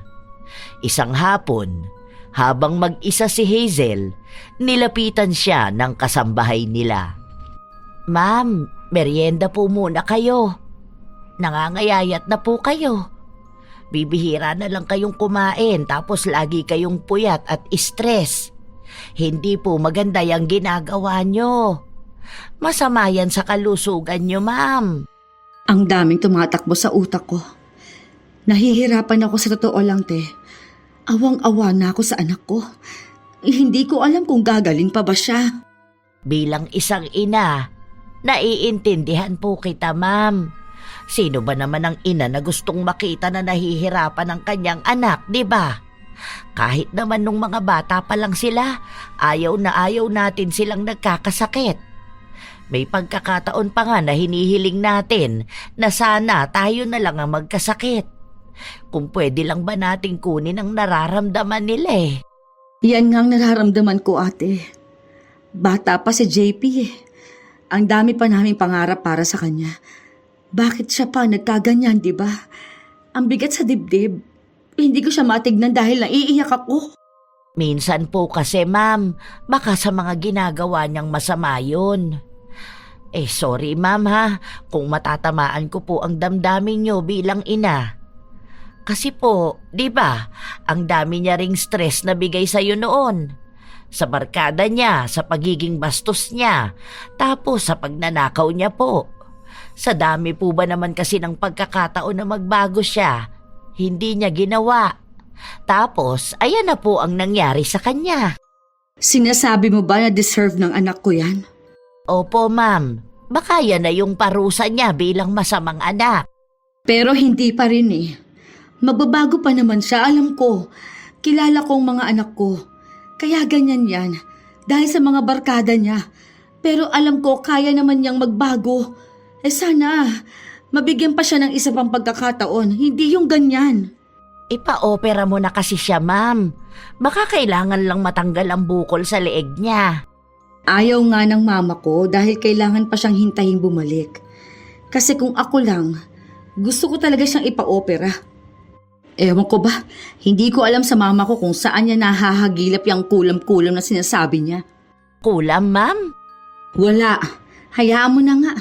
Isang hapon, habang mag-isa si Hazel, nilapitan siya ng kasambahay nila. "Ma'am, merienda po muna kayo. Nangangayayat na po kayo. Bibihira na lang kayong kumain tapos lagi kayong puyat at stress. Hindi po maganda yung ginagawa nyo. Masama yan sa kalusugan nyo, ma'am." Ang daming tumatakbo sa utak ko. Nahihirapan ako sa totoo lang, te. Awang-awa na ako sa anak ko. Hindi ko alam kung gagaling pa ba siya. Bilang isang ina, naiintindihan po kita, ma'am. Sino ba naman ang ina na gustong makita na nahihirapan ang kanyang anak, di ba? Kahit naman nung mga bata pa lang sila, ayaw na ayaw natin silang nagkakasakit. May pagkakataon pa nga na hinihiling natin na sana tayo na lang ang magkasakit. Kung pwede lang ba nating kunin ang nararamdaman nila eh. Yan nga ang nararamdaman ko, ate. Bata pa si JP eh. Ang dami pa naming pangarap para sa kanya. Bakit siya pa nagkaganyan, di ba? Ang bigat sa dibdib. Hindi ko siya matignan dahil naiiyak ako. Minsan po kasi, ma'am, baka sa mga ginagawa niyang masama yun. Sorry ma'am ha, kung matatamaan ko po ang damdamin niyo bilang ina. Kasi po, di ba, ang dami niya ring stress na bigay sa'yo noon. Sa barkada niya, sa pagiging bastos niya, tapos sa pagnanakaw niya po. Sa dami po ba naman kasi ng pagkakataon na magbago siya, hindi niya ginawa. Tapos, ayan na po ang nangyari sa kanya. Sinasabi mo ba na deserve ng anak ko yan? Opo ma'am, baka yan na yung parusa niya bilang masamang anak. Pero hindi pa rin eh. Magbabago pa naman siya, alam ko. Kilala ko ang mga anak ko. Kaya ganyan yan, dahil sa mga barkada niya. Pero alam ko kaya naman niyang magbago. Sana, mabigyan pa siya ng isa pang pagkakataon, hindi yung ganyan. Ipa-opera mo na kasi siya, ma'am. Baka kailangan lang matanggal ang bukol sa leeg niya. Ayaw nga ng mama ko dahil kailangan pa siyang hintayin bumalik. Kasi kung ako lang, gusto ko talaga siyang ipa-opera. Ewan ko ba, hindi ko alam sa mama ko kung saan niya nahahagilap yung kulam-kulam na sinasabi niya. kulam, ma'am? Wala. Hayaan mo na nga.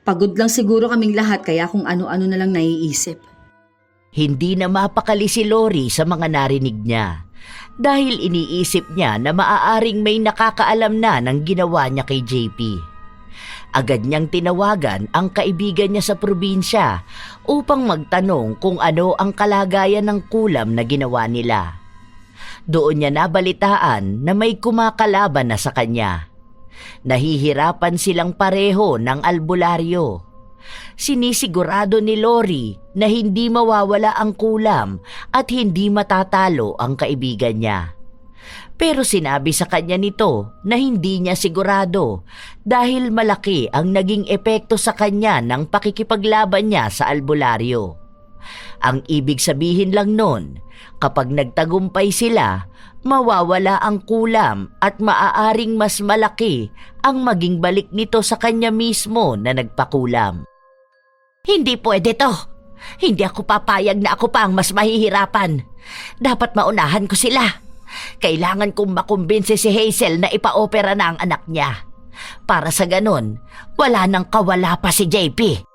Pagod lang siguro kaming lahat kaya kung ano-ano na lang naiisip. Hindi na mapakali si Lori sa mga narinig niya dahil iniisip niya na maaaring may nakakaalam na ng ginawa niya kay JP. Agad niyang tinawagan ang kaibigan niya sa probinsya upang magtanong kung ano ang kalagayan ng kulam na ginawa nila. Doon niya nabalitaan na may kumakalaban na sa kanya. Nahihirapan silang pareho ng albularyo. Sinisigurado ni Lori na hindi mawawala ang kulam at hindi matatalo ang kaibigan niya. Pero sinabi sa kanya nito na hindi niya sigurado dahil malaki ang naging epekto sa kanya ng pakikipaglaban niya sa albularyo. Ang ibig sabihin lang nun, kapag nagtagumpay sila, mawawala ang kulam at maaaring mas malaki ang maging balik nito sa kanya mismo na nagpakulam. Hindi pwede to. Hindi ako papayag na ako pa ang mas mahihirapan. Dapat maunahan ko sila. Kailangan kong makumbinsi si Hazel na ipa-opera na ang anak niya. Para sa ganon, wala nang kawala pa si JP.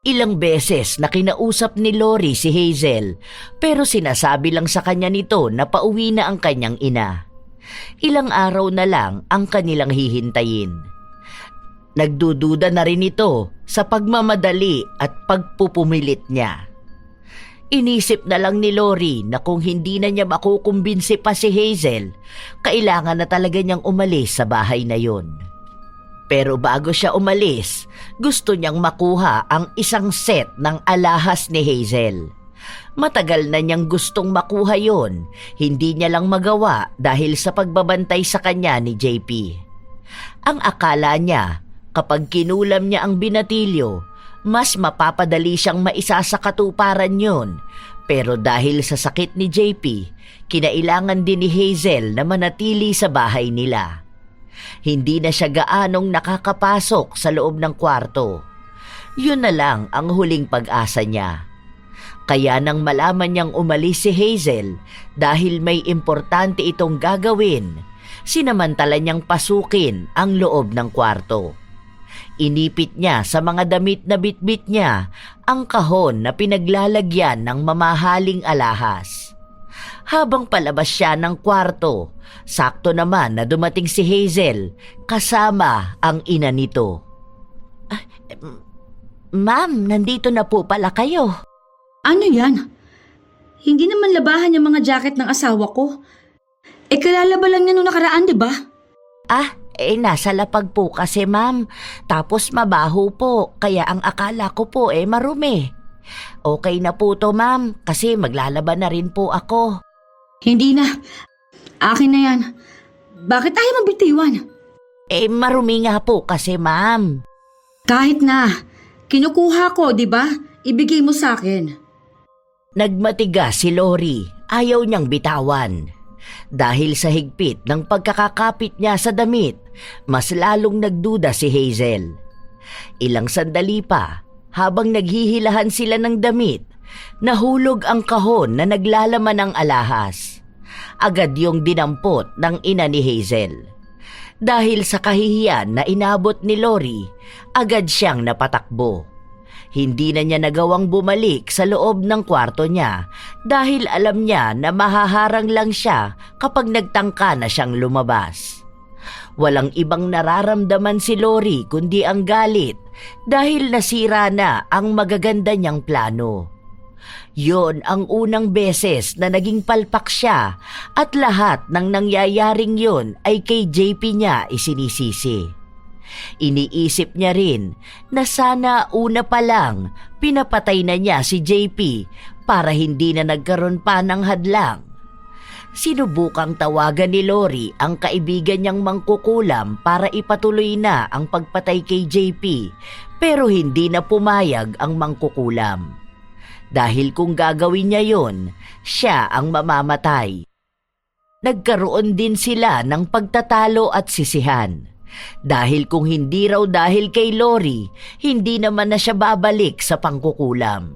Ilang beses na kinausap ni Lori si Hazel pero sinasabi lang sa kanya nito na pauwi na ang kanyang ina. Ilang araw na lang ang kanilang hihintayin. Nagdududa na rin ito sa pagmamadali at pagpupumilit niya. Inisip na lang ni Lori na kung hindi na niya makukumbinsi pa si Hazel, kailangan na talaga niyang umalis sa bahay na yon. Pero bago siya umalis, gusto niyang makuha ang isang set ng alahas ni Hazel. Matagal na niyang gustong makuha yon, hindi niya lang magawa dahil sa pagbabantay sa kanya ni JP. Ang akala niya, kapag kinulam niya ang binatilyo, mas mapapadali siyang maisa sa katuparan yon. Pero dahil sa sakit ni JP, kinailangan din ni Hazel na manatili sa bahay nila. Hindi na siya gaanong nakakapasok sa loob ng kwarto. Yun na lang ang huling pag-asa niya. Kaya nang malaman niyang umalis si Hazel dahil may importante itong gagawin, sinamantala niyang pasukin ang loob ng kwarto. Inipit niya sa mga damit na bitbit niya ang kahon na pinaglalagyan ng mamahaling alahas. Habang palabas siya ng kwarto, sakto naman na dumating si Hazel kasama ang ina nito. Ma'am, nandito na po pala kayo. Ano yan? Hindi naman labahan yung mga jacket ng asawa ko. Kalalaba lang niya nung nakaraan, di ba? Nasa lapag po kasi ma'am. Tapos mabaho po, kaya ang akala ko po marumi. Okay na po to ma'am, kasi maglalaba na rin po ako. Hindi na. Akin na yan. Bakit ayaw mabitiwan? Marumi nga po kasi ma'am. Kahit na. Kinukuha ko, di ba? Ibigay mo sa akin. Nagmatigas si Lori. Ayaw niyang bitawan. Dahil sa higpit ng pagkakakapit niya sa damit, mas lalong nagduda si Hazel. Ilang sandali pa, habang naghihilahan sila ng damit, nahulog ang kahon na naglalaman ng alahas. Agad yung dinampot ng ina ni Hazel. Dahil sa kahihiyan na inabot ni Lori, agad siyang napatakbo. Hindi na niya nagawang bumalik sa loob ng kwarto niya dahil alam niya na mahaharang lang siya kapag nagtangka na siyang lumabas. Walang ibang nararamdaman si Lori kundi ang galit dahil nasira na ang magaganda niyang plano. Yon ang unang beses na naging palpak siya at lahat ng nangyayaring yon ay kay JP niya isinisisi. Iniisip niya rin na sana una pa lang pinapatay na niya si JP para hindi na nagkaroon pa ng hadlang. Sinubukang tawagan ni Lori ang kaibigan niyang mangkukulam para ipatuloy na ang pagpatay kay JP pero hindi na pumayag ang mangkukulam. Dahil kung gagawin niya yon, siya ang mamamatay. Nagkaroon din sila ng pagtatalo at sisihan. Dahil kung hindi raw dahil kay Lori, hindi naman na siya babalik sa pangkukulam.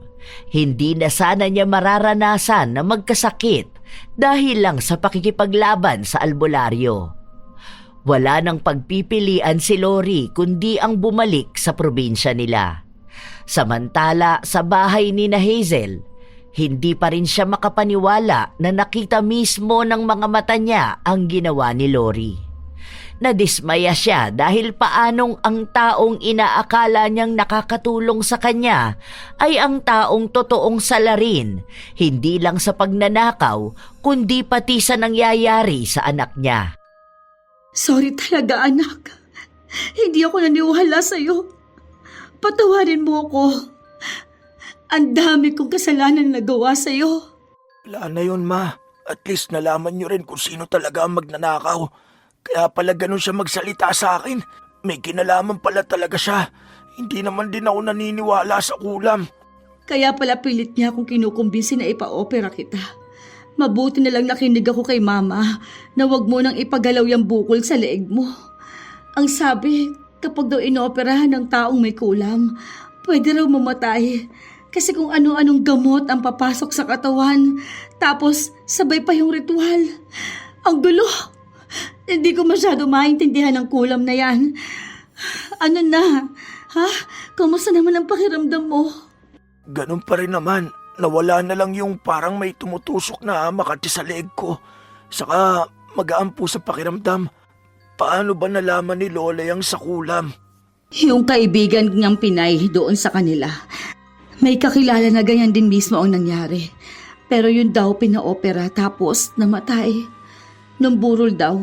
Hindi na sana niya mararanasan na magkasakit dahil lang sa pakikipaglaban sa albularyo. Wala nang pagpipilian si Lori kundi ang bumalik sa probinsya nila. Samantala sa bahay ni na Hazel, hindi pa rin siya makapaniwala na nakita mismo ng mga mata niya ang ginawa ni Lori. Nadismaya siya dahil paanong ang taong inaakala niyang nakakatulong sa kanya ay ang taong totoong salarin, hindi lang sa pagnanakaw kundi pati sa nangyayari sa anak niya. Sorry talaga, anak. Hindi ako naniwala sa'yo. Patawarin mo ako. Ang dami kong kasalanan na nagawa sa'yo. Wala na yun, Ma. At least nalaman niyo rin kung sino talaga ang magnanakaw. Kaya pala ganun siya magsalita sa akin. May kinalaman pala talaga siya. Hindi naman din ako naniniwala sa kulam. Kaya pala pilit niya akong kinukumbinsi na ipa-opera kita. Mabuti na lang nakinig ako kay Mama na wag mo nang ipagalaw yung bukol sa leeg mo. Ang sabi, kapag daw inoperahan ng taong may kulam, pwede raw mamatay. Kasi kung ano-anong gamot ang papasok sa katawan, tapos sabay pa yung ritual. Ang gulo! Hindi ko masyado maintindihan ang kulam na yan. Ano na? Ha? Kamusta naman ang pakiramdam mo? Ganun pa rin naman. Nawala na lang yung parang may tumutusok na makati sa leeg ko. Saka magaan po sa pakiramdam. Paano ba nalaman ni Lola yung sa kulam? Yung kaibigan niyang Pinay doon sa kanila. May kakilala na ganyan din mismo ang nangyari. Pero yun daw pinaopera tapos namatay. Nung burol daw,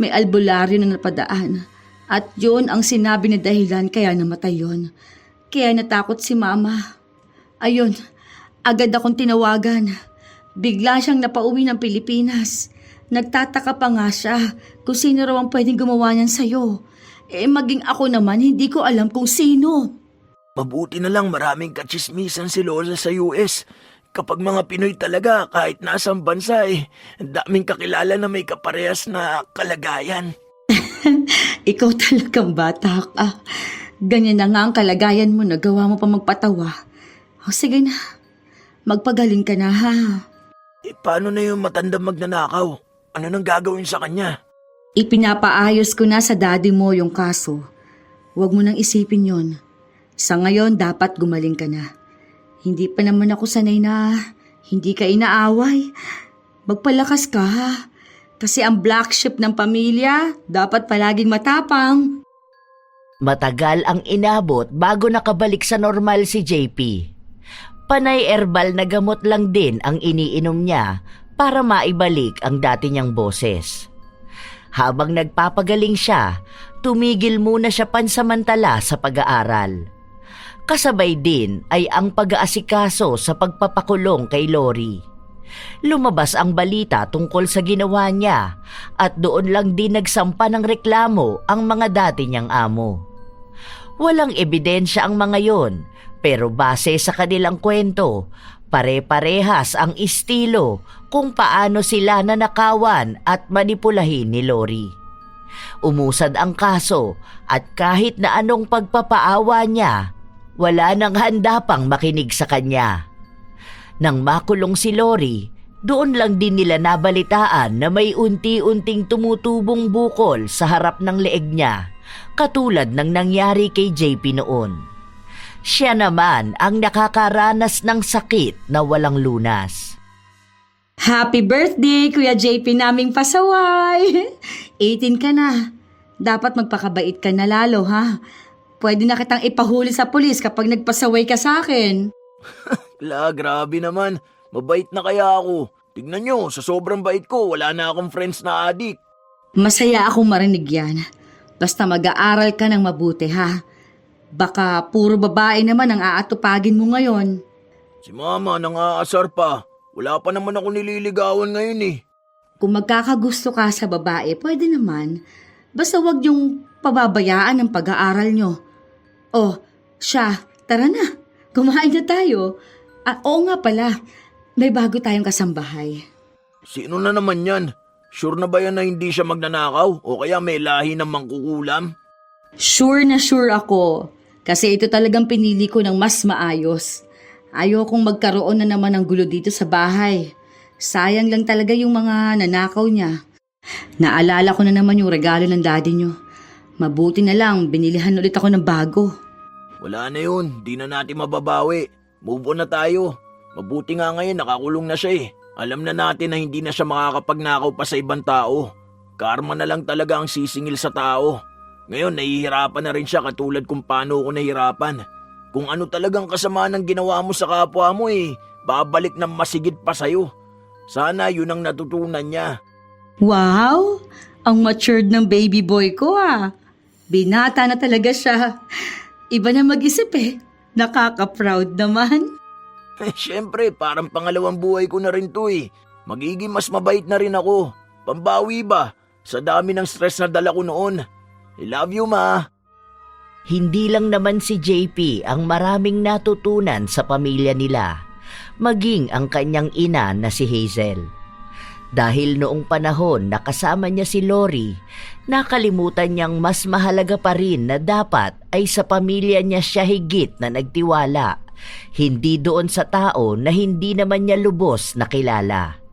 may albularyo na napadaan. At yun ang sinabi na dahilan kaya namatay yun. Kaya natakot si Mama. Ayun, agad akong tinawagan. Bigla siyang napauwi ng Pilipinas. Nagtataka pa nga siya kung sino raw ang pwedeng gumawa niyan sa'yo. Maging ako naman, hindi ko alam kung sino. Mabuti na lang maraming katsismisan si Lola sa US. Kapag mga Pinoy talaga, kahit nasang bansa ang daming kakilala na may kaparehas na kalagayan. Ikaw talagang bata ka. Ganyan na nga ang kalagayan mo, nagawa mo pa magpatawa. O sige na, magpagaling ka na ha. Paano na yung matandang magnanakaw? Ano nang gagawin sa kanya? Ipinapaayos ko na sa daddy mo yung kaso. Huwag mo nang isipin yon. Sa ngayon, dapat gumaling ka na. Hindi pa naman ako sanay na hindi ka inaaway. Magpalakas ka ha. Kasi ang black sheep ng pamilya, dapat palaging matapang. Matagal ang inabot bago nakabalik sa normal si JP. Panay herbal na gamot lang din ang iniinom niya para maibalik ang dati niyang boses. Habang nagpapagaling siya, tumigil muna siya pansamantala sa pag-aaral. Kasabay din ay ang pag-aasikaso sa pagpapakulong kay Lori. Lumabas ang balita tungkol sa ginawa niya at doon lang din nagsampa ng reklamo ang mga dati niyang amo. Walang ebidensya ang mga yon, pero base sa kanilang kwento, pare-parehas ang estilo kung paano sila nanakawan at manipulahin ni Lori. Umusad ang kaso at kahit na anong pagpapaawa niya, wala nang handa pang makinig sa kanya. Nang makulong si Lori, doon lang din nila nabalitaan na may unti-unting tumutubong bukol sa harap ng leeg niya, katulad ng nangyari kay JP noon. Siya naman ang nakakaranas ng sakit na walang lunas. Happy birthday, Kuya JP naming pasaway! 18 ka na. Dapat magpakabait ka na lalo, ha? Pwede na kitang ipahuli sa pulis kapag nagpasaway ka sa akin. Grabe naman. Mabait na kaya ako. Tignan nyo, sa sobrang bait ko, wala na akong friends na adik. Masaya akong marinig yan. Basta mag-aaral ka ng mabuti, ha? Baka puro babae naman ang aatupagin mo ngayon. Si Mama nang-aasar pa. Wala pa naman ako nililigawan ngayon Kung magkakagusto ka sa babae, pwede naman. Basta wag yung pababayaan ang pag-aaral nyo. Oh, siya, tara na. Kumain na tayo. Oo nga pala, may bago tayong kasambahay. Sino na naman yan? Sure na ba yan na hindi siya magnanakaw? O kaya may lahi ng mangkukulam? Sure na sure ako. Kasi ito talagang pinili ko ng mas maayos. Ayokong magkaroon na naman ng gulo dito sa bahay. Sayang lang talaga yung mga nanakaw niya. Naalala ko na naman yung regalo ng daddy nyo. Mabuti na lang, binilihan ulit ako ng bago. Wala na yun, di na natin mababawi. Move on na tayo. Mabuti nga ngayon nakakulong na siya eh. Alam na natin na hindi na siya makakapagnakaw pa sa ibang tao. Karma na lang talaga ang sisingil sa tao. Ngayon nahihirapan na rin siya katulad kung paano ako nahihirapan. Kung ano talagang kasama ng ginawa mo sa kapwa mo babalik ng masigit pa sa'yo. Sana yun ang natutunan niya. Wow! Ang matured ng baby boy ko Binata na talaga siya. Iba na mag-isip Nakaka-proud naman. Siyempre, parang pangalawang buhay ko na rin to Magiging mas mabait na rin ako. Pambawi ba? Sa dami ng stress na dala ko noon. I love you, ma. Hindi lang naman si JP ang maraming natutunan sa pamilya nila, maging ang kanyang ina na si Hazel. Dahil noong panahon na kasama niya si Lori, nakalimutan niyang mas mahalaga pa rin na dapat ay sa pamilya niya siya higit na nagtiwala, hindi doon sa tao na hindi naman niya lubos na kilala.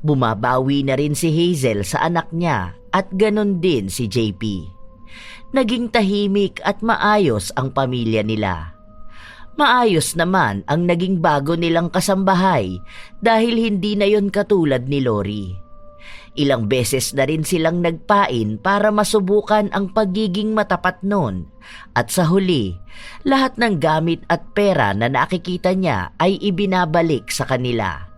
Bumabawi na rin si Hazel sa anak niya at ganon din si JP. Naging tahimik at maayos ang pamilya nila. Maayos naman ang naging bago nilang kasambahay dahil hindi na yon katulad ni Lori. Ilang beses na rin silang nagpain para masubukan ang pagiging matapat nun at sa huli, lahat ng gamit at pera na nakikita niya ay ibinabalik sa kanila.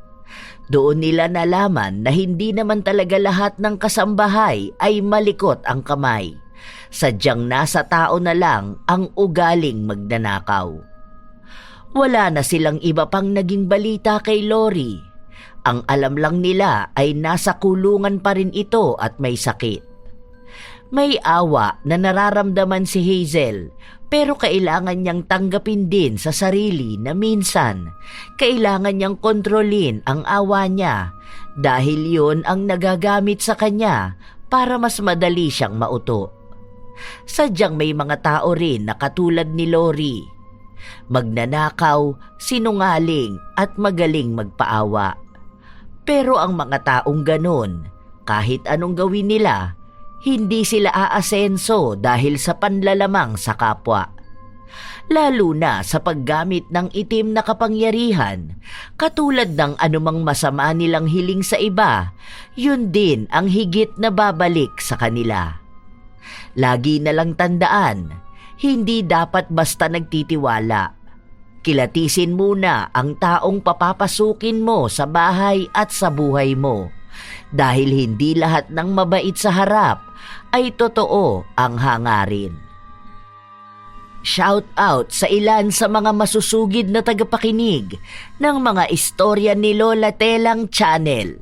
Doon nila nalaman na hindi naman talaga lahat ng kasambahay ay malikot ang kamay. Sadyang nasa tao na lang ang ugaling magnanakaw. Wala na silang iba pang naging balita kay Lori. Ang alam lang nila ay nasa kulungan pa rin ito at may sakit. May awa na nararamdaman si Hazel pero kailangan niyang tanggapin din sa sarili na minsan kailangan niyang kontrolin ang awa niya dahil yun ang nagagamit sa kanya para mas madali siyang mauto. Sadyang may mga tao rin na katulad ni Lori. Magnanakaw, sinungaling at magaling magpaawa. Pero ang mga taong ganon, kahit anong gawin nila, hindi sila aasenso dahil sa panlalamang sa kapwa. Lalo na sa paggamit ng itim na kapangyarihan, katulad ng anumang masama nilang hiling sa iba, yun din ang higit na babalik sa kanila. Lagi na lang tandaan, hindi dapat basta nagtitiwala. Kilatisin muna ang taong papapasukin mo sa bahay at sa buhay mo. Dahil hindi lahat ng mabait sa harap ay totoo ang hangarin. Shout out sa ilan sa mga masusugid na tagapakinig ng mga istorya ni Lola Telang Channel.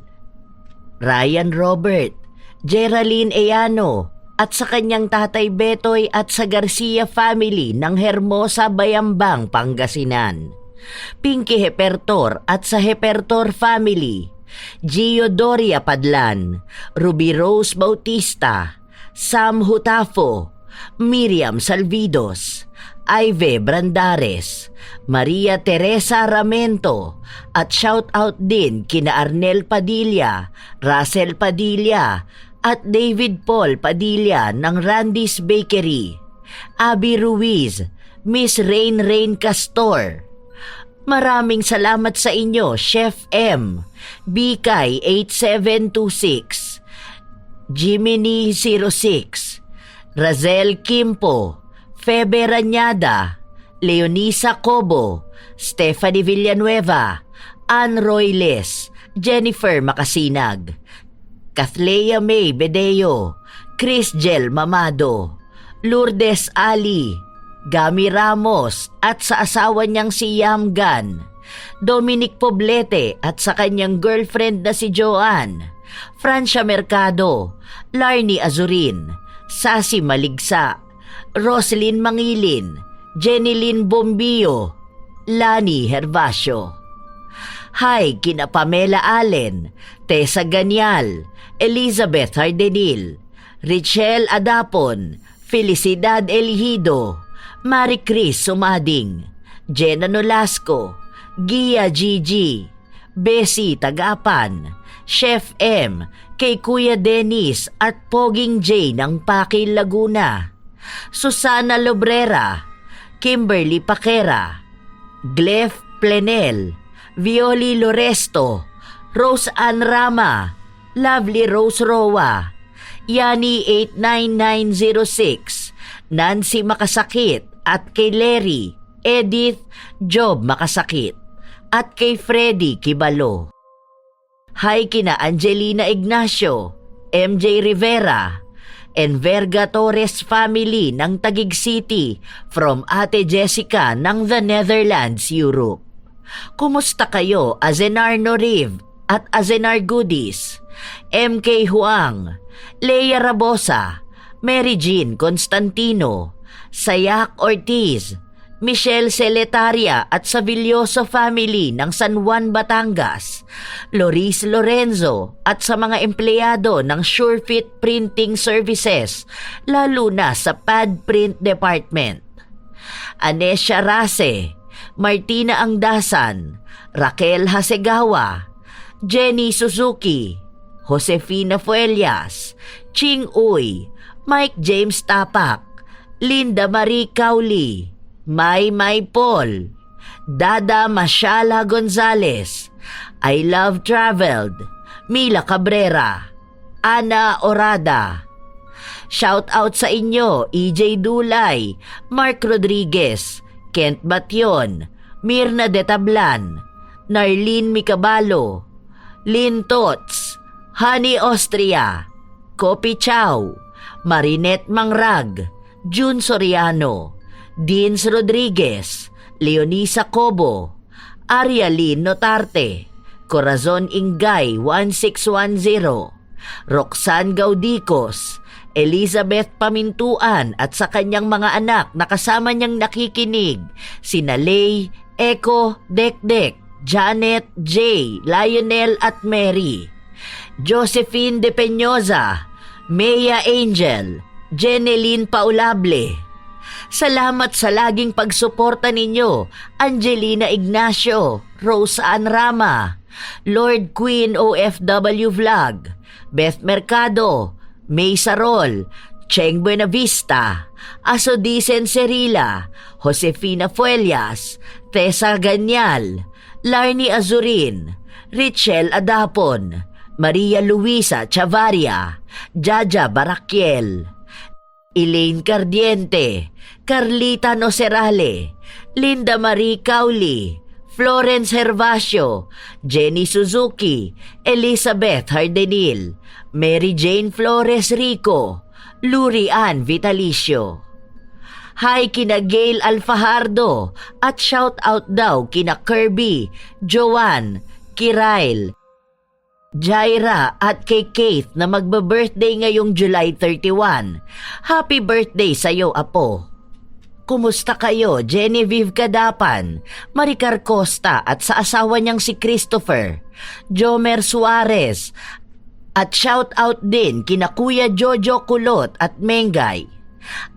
Ryan Robert, Geraldine Eyano, at sa kanyang tatay Betoy at sa Garcia family ng Hermosa, Bayambang, Pangasinan. Pinky Hepertor at sa Hepertor family, Gio Doria Padlan, Ruby Rose Bautista, Sam Hutafo, Miriam Salvidos, Ive Brandares, Maria Teresa Ramento, at shout out din kina Arnel Padilla, Russell Padilla, at David Paul Padilla ng Randy's Bakery, Abby Ruiz, Miss Rain Castor. Maraming salamat sa inyo, Chef M, Bikay 8726, Jiminy 06, Razel Kimpo, Febe Ranyada, Leonisa Cobo, Stephanie Villanueva, Ann Royles, Jennifer Makasinag, Kathleya May Bedeo, Chris Gel Mamado, Lourdes Ali, Gami Ramos at sa asawa niyang si Yam Gan, Dominic Poblete at sa kanyang girlfriend na si Joanne, Francia Mercado, Larnie Azurin, Sasi Maligsa, Roslyn Mangilin, Jenilyn Bombio, Lani Hervasio. Hi kina Pamela Allen, Tessa Ganyal, Elizabeth Hardenil, Richelle Adapon, Felicidad Elihido, Marie Chris Sumading, Jenna Nolasco, Gia Gigi, Bessie Tagapan, Chef M, kay Kuya Dennis at Poging J ng Pakil, Laguna. Susana Lobrera, Kimberly Paquera, Gleff Plenel, Violi Loresto, Rose Ann Rama, Lovely Rose Roa, Yani 89906, Nancy Makasakit at kay Larry, Edith, Job Makasakit at kay Freddy Kibalo. Hi kina Angelina Ignacio, MJ Rivera, and Verga Torres family ng Taguig City from Ate Jessica ng the Netherlands, Europe. Kumusta kayo, Azenar Noriv at Azenar Goodies, MK Huang, Leia Rabosa, Mary Jean Constantino, Sayak Ortiz, Michelle Celetaria at Savilloso family ng San Juan, Batangas, Loris Lorenzo at sa mga empleyado ng SureFit Printing Services, lalo na sa Pad Print Department. Anesha Rase, Martina Angdasan, Raquel Hasegawa, Jenny Suzuki, Josefina Fuelias, Ching Uy, Mike James Tapak, Linda Marie Cauli, May Paul, Dada Mashala Gonzales, I Love Traveled, Mila Cabrera, Ana Orada. Shout out sa inyo, EJ Dulay, Mark Rodriguez, Kent Batyon, Mirna De Tablan, Narlene Micabalo, Lynn Tots, Honey Austria, Kopi Chow, Marinette Mangrag, June Soriano, Deans Rodriguez, Leonisa Cobo, Arialyn Notarte, Corazon Ingay 1610, Roxanne Gaudicos, Elizabeth Pamintuan at sa kanyang mga anak na kasama niyang nakikinig, sina Lay, Echo, Dekdek, Janet, Jay, Lionel at Mary, Josephine De Peñosa, Maya Angel, Jeneline Paulable. Salamat sa laging pagsuporta ninyo, Angelina Ignacio, Rose Ann Rama, Lord Queen OFW Vlog, Beth Mercado, May Sarol, Cheng Buenavista, Asodicen Cerila, Josefina Fuelias, Tessa Ganyal, Larny Azurin, Richel Adapon, Maria Luisa Chavaria, Jaja Barakiel, Elaine Cardiente, Carlita Nocerale, Linda Marie Cauli, Florence Hervasio, Jenny Suzuki, Elizabeth Hardenil, Mary Jane Flores Rico, Luri Ann Vitalicio. Hi kina Gail Alfajardo at shout out daw kina Kirby, Joanne, Kirail, Jaira at kay Keith na magba-birthday ngayong July 31. Happy birthday sa'yo, Apo. Kumusta kayo, Genevieve Kadapan, Maricar Costa at sa asawa niyang si Christopher, Jomer Suarez, at shout out din kina Kuya Jojo Kulot at Mengay,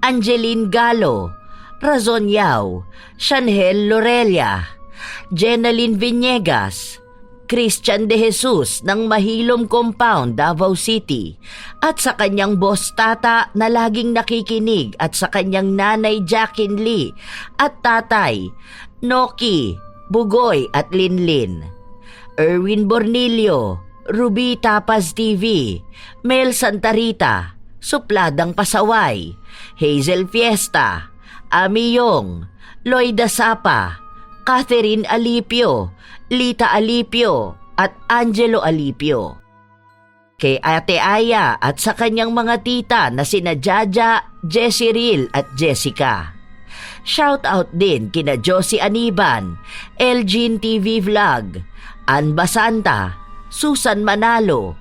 Angeline Galo, Razon Yao, Shanhel Lorelia, Jenaline Viniegas, Christian De Jesus ng Mahilom Compound, Davao City, at sa kanyang boss Tata na laging nakikinig at sa kanyang nanay Jacqueline Lee at tatay Noki, Bugoy at Linlin, Erwin Bornilio, Ruby Tapas TV, Mel Santarita, Supladang Pasaway, Hazel Fiesta, Ami Yong, Loida Sapa, Catherine Alipio, Lita Alipio at Angelo Alipio. Kay Ate Aya at sa kanyang mga tita na sina Jaja, Jessiril at Jessica. Shout out din kina Josie Aniban, Elgin TV Vlog, Ann Basanta, Susan Manalo,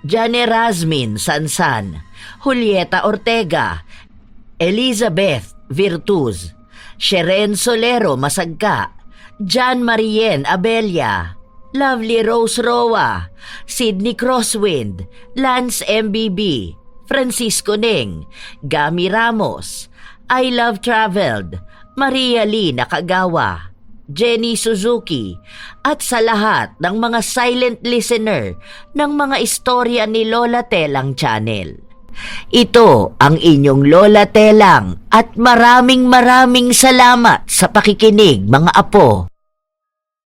Jane Razmin Sansan, Julieta Ortega, Elizabeth Virtuz, Sheren Solero Masagka, John Marien Abelia, Lovely Rose Roa, Sydney Crosswind, Lance MBB, Francisco Neng, Gami Ramos, I Love Traveled, Maria Lee Nakagawa, Jenny Suzuki, at sa lahat ng mga silent listener ng mga istorya ni Lola Telang Channel. Ito ang inyong Lola Telang at maraming salamat sa pakikinig mga apo.